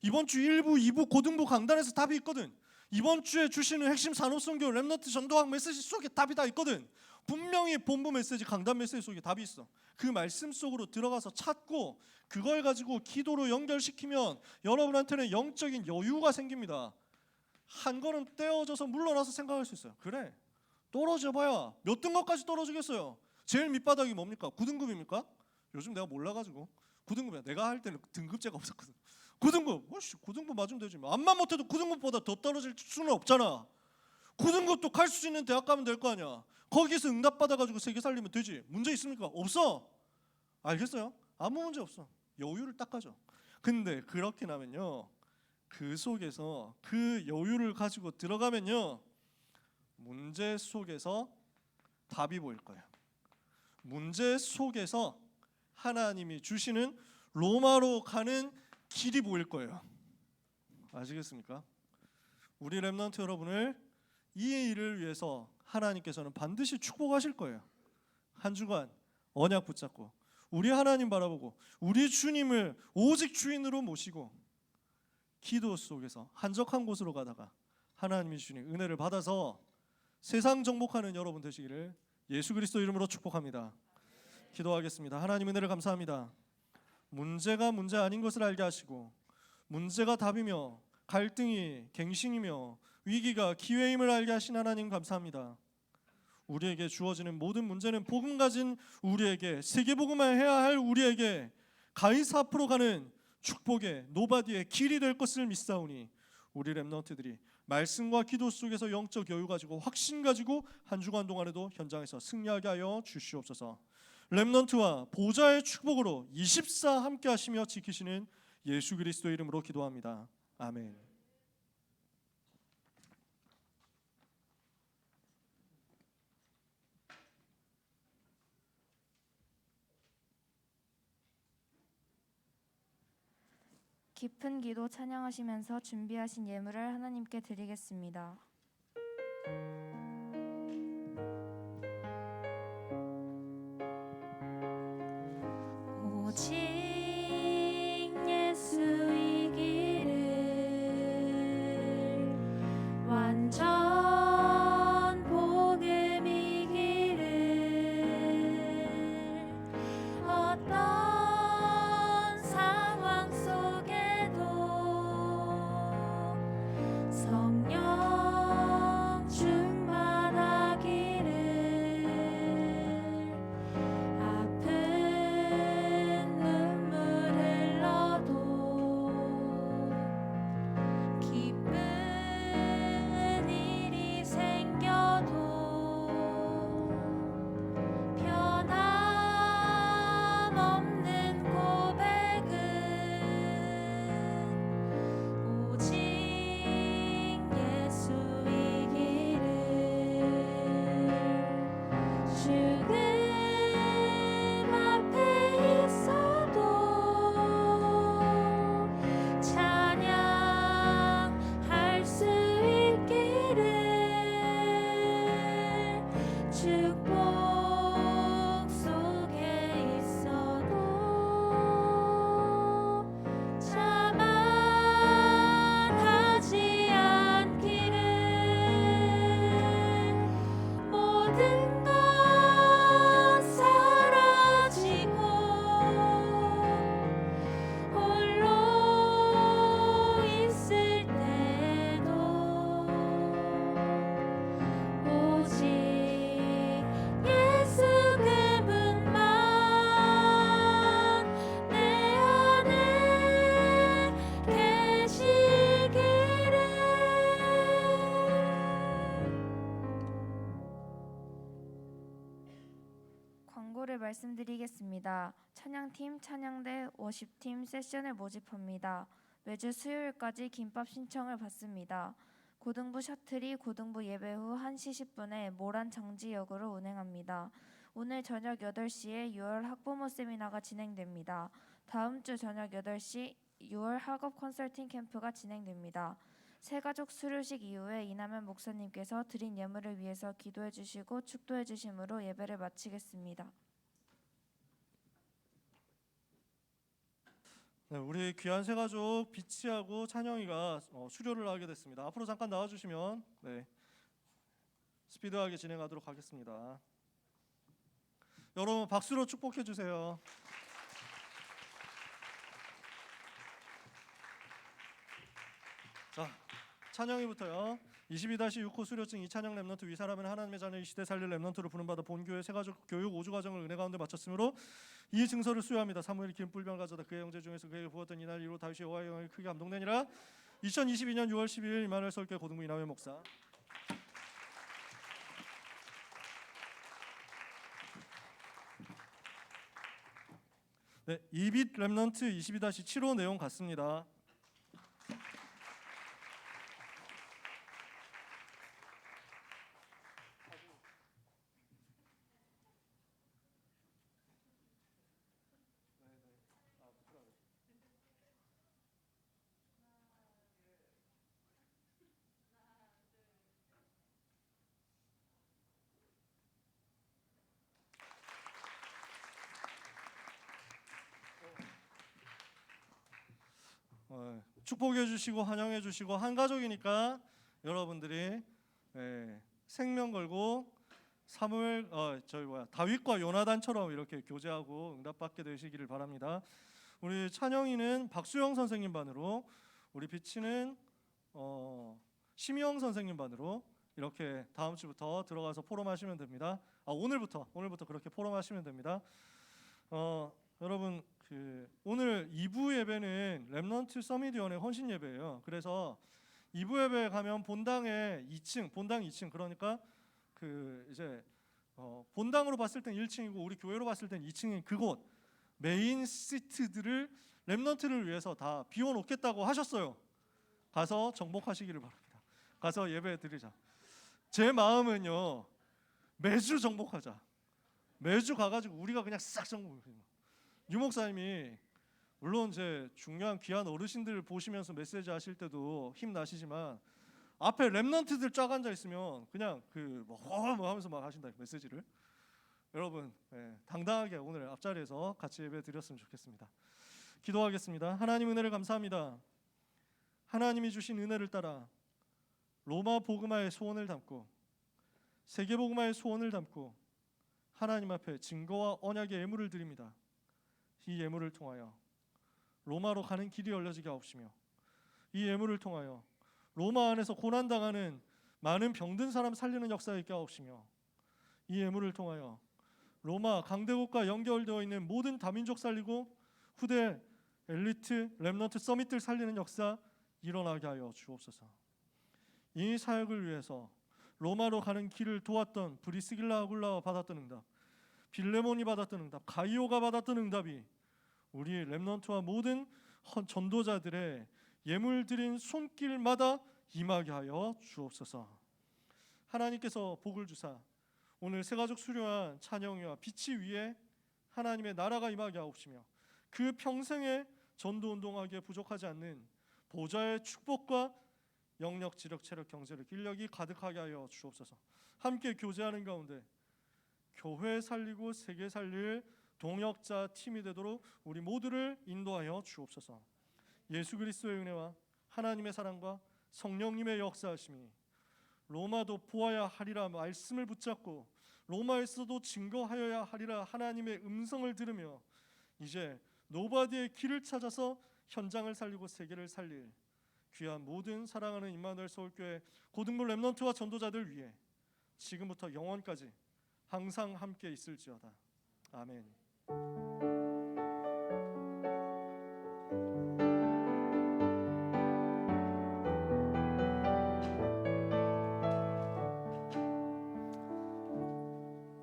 이번 주 1부, 2부 고등부 강단에서 답이 있거든. 이번 주에 주시는 핵심 산업선교 렘넌트 전도학 메시지 속에 답이 다 있거든. 분명히 본부 메시지 강단 메시지 속에 답이 있어. 그 말씀 속으로 들어가서 찾고 그걸 가지고 기도로 연결시키면 여러분한테는 영적인 여유가 생깁니다. 한 걸음 떼어져서 물러나서 생각할 수 있어요. 그래, 떨어져 봐야 몇 등급까지 떨어지겠어요. 제일 밑바닥이 뭡니까? 9등급입니까? 요즘 내가 몰라가지고 9등급이야. 내가 할 때는 등급제가 없었거든. 9등급, 9등급 맞으면 되지. 암만 못해도 9등급보다 더 떨어질 수는 없잖아. 9등급도 갈 수 있는 대학 가면 될 거 아니야. 거기서 응답 받아가지고 세계 살리면 되지. 문제 있습니까? 없어. 알겠어요? 아무 문제 없어. 여유를 딱 가져. 근데 그렇게 나면요, 그 속에서 그 여유를 가지고 들어가면요, 문제 속에서 답이 보일 거예요. 문제 속에서 하나님이 주시는 로마로 가는 길이 보일 거예요. 아시겠습니까? 우리 렘넌트 여러분을 이 일을 위해서 하나님께서는 반드시 축복하실 거예요. 한 주간 언약 붙잡고 우리 하나님 바라보고 우리 주님을 오직 주인으로 모시고 기도 속에서 한적한 곳으로 가다가 하나님이 주신 은혜를 받아서 세상 정복하는 여러분 되시기를 예수 그리스도 이름으로 축복합니다. 기도하겠습니다. 하나님 은혜를 감사합니다. 문제가 문제 아닌 것을 알게 하시고 문제가 답이며 갈등이 갱신이며 위기가 기회임을 알게 하신 하나님 감사합니다. 우리에게 주어지는 모든 문제는 복음 가진 우리에게, 세계복음을 해야 할 우리에게 가이사 앞으로 가는 축복의 노바디의 길이 될 것을 믿사오니 우리 렘넌트들이 말씀과 기도 속에서 영적 여유 가지고 확신 가지고 한 주간 동안에도 현장에서 승리하게 하여 주시옵소서. 렘넌트와 보좌의 축복으로 24 함께 하시며 지키시는 예수 그리스도의 이름으로 기도합니다. 아멘. 깊은 기도 찬양하시면서 준비하신 예물을 하나님께 드리겠습니다. 오직 예수의 길을 완전 복음의 길을 어떤 상황 속에도 성령 충만하기를 아픈 눈물 흘러도 기쁜 일이 생겨도 변함없는 고백은 오직 예수의 길을 죽음 앞에 있어도 찬양할 수 있기를 축복 속에 있어도 자만하지 않기를 모든 것 사라지고 홀로 있을 때도 오직 예수 그분만 내 안에 계시기를. 광고를 말씀드리겠습니다. 찬양팀, 찬양대, 워십팀 세션을 모집합니다. 매주 수요일까지 김밥 신청을 받습니다. 고등부 셔틀이 고등부 예배 후 1시 10분에 모란 정지역으로 운행합니다. 오늘 저녁 8시에 6월 학부모 세미나가 진행됩니다. 다음 주 저녁 8시 6월 학업 컨설팅 캠프가 진행됩니다. 새가족 수료식 이후에 이남현 목사님께서 드린 예물을 위해서 기도해 주시고 축도해 주심으로 예배를 마치겠습니다. 네, 우리 귀한 새가족 비치하고 찬영이가 수료를 하게 됐습니다. 앞으로 잠깐 나와주시면 스피드하게 진행하도록 하겠습니다. 여러분 박수로 축복해 주세요. 자, 찬영이부터요. 22-6호 수료증 이찬영 렘넌트 위사람은 하나님의 자녀 이 시대 살릴 렘넌트로 부름받아 본교회 새가족 교육 5주 과정을 은혜 가운데 마쳤으므로 이 증서를 수여합니다. 사무엘이 기름 뿔병을 가져다 그의 형제 중에서 그에게 부었던 이날 이후로 다윗이 여호와의 영광에 크게 감동되니라. 2022년 6월 12일 이마누엘 서울교회 고등부 이남현 목사. 네, 이빛 렘넌트 22-7호 내용 같습니다. 축복해 주시고 환영해 주시고 한 가족이니까 여러분들이 생명 걸고 다윗과 요나단처럼 이렇게 교제하고 응답받게 되시기를 바랍니다. 우리 찬영이는 박수영 선생님 반으로, 우리 비치는 심희영 선생님 반으로 이렇게 다음 주부터 들어가서 포럼하시면 됩니다. 오늘부터 그렇게 포럼하시면 됩니다. 여러분 오늘 2부 예배는 렘넌트 서밋위원회 헌신 예배예요. 그래서 2부 예배 가면 본당에 2층, 본당 2층, 그러니까 본당으로 봤을 땐 1층이고 우리 교회로 봤을 땐 2층인 그곳 메인 시트들을 렘넌트를 위해서 다 비워놓겠다고 하셨어요. 가서 정복하시기를 바랍니다. 가서 예배 드리자. 제 마음은요, 매주 정복하자. 매주 가가지고 우리가 그냥 싹 정복해. 유 목사님이 물론 제 중요한 귀한 어르신들 보시면서 메시지 하실 때도 힘 나시지만 앞에 렘넌트들 쫙 앉아 있으면 그냥 뭐 하면서 막 하신다, 메시지를. 여러분 당당하게 오늘 앞자리에서 같이 예배 드렸으면 좋겠습니다. 기도하겠습니다. 하나님 은혜를 감사합니다. 하나님이 주신 은혜를 따라 로마 복음화의 소원을 담고 세계 복음화의 소원을 담고 하나님 앞에 증거와 언약의 예물을 드립니다. 이 예물을 통하여 로마로 가는 길이 열려지게 하옵시며 이 예물을 통하여 로마 안에서 고난당하는 많은 병든 사람 살리는 역사에 있게 하옵시며 이 예물을 통하여 로마 강대국과 연결되어 있는 모든 다민족 살리고 후대 엘리트 렘넌트 서밋들 살리는 역사 일어나게 하여 주옵소서. 이 사역을 위해서 로마로 가는 길을 도왔던 브리스길라 아굴라가 받았던 응답, 빌레몬이 받았던 응답, 가이오가 받았던 응답이 우리 렘넌트와 모든 전도자들의 예물 드린 손길마다 임하게 하여 주옵소서. 하나님께서 복을 주사 오늘 새가족 수료한 찬영이와 빛이 위에 하나님의 나라가 임하게 하옵시며 그 평생에 전도운동하기에 부족하지 않는 보좌의 축복과 영력, 지력, 체력, 경제력, 인력이 가득하게 하여 주옵소서. 함께 교제하는 가운데 교회 살리고 세계 살릴 동역자 팀이 되도록 우리 모두를 인도하여 주옵소서. 예수 그리스도의 은혜와 하나님의 사랑과 성령님의 역사하심이 로마도 보아야 하리라 말씀을 붙잡고 로마에서도 증거하여야 하리라 하나님의 음성을 들으며 이제 노바디의 길을 찾아서 현장을 살리고 세계를 살릴 귀한 모든 사랑하는 임마누엘 서울교회 고등부 렘넌트와 전도자들 위해 지금부터 영원까지 항상 함께 있을지어다. 아멘.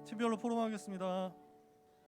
팀별로 포럼하겠습니다.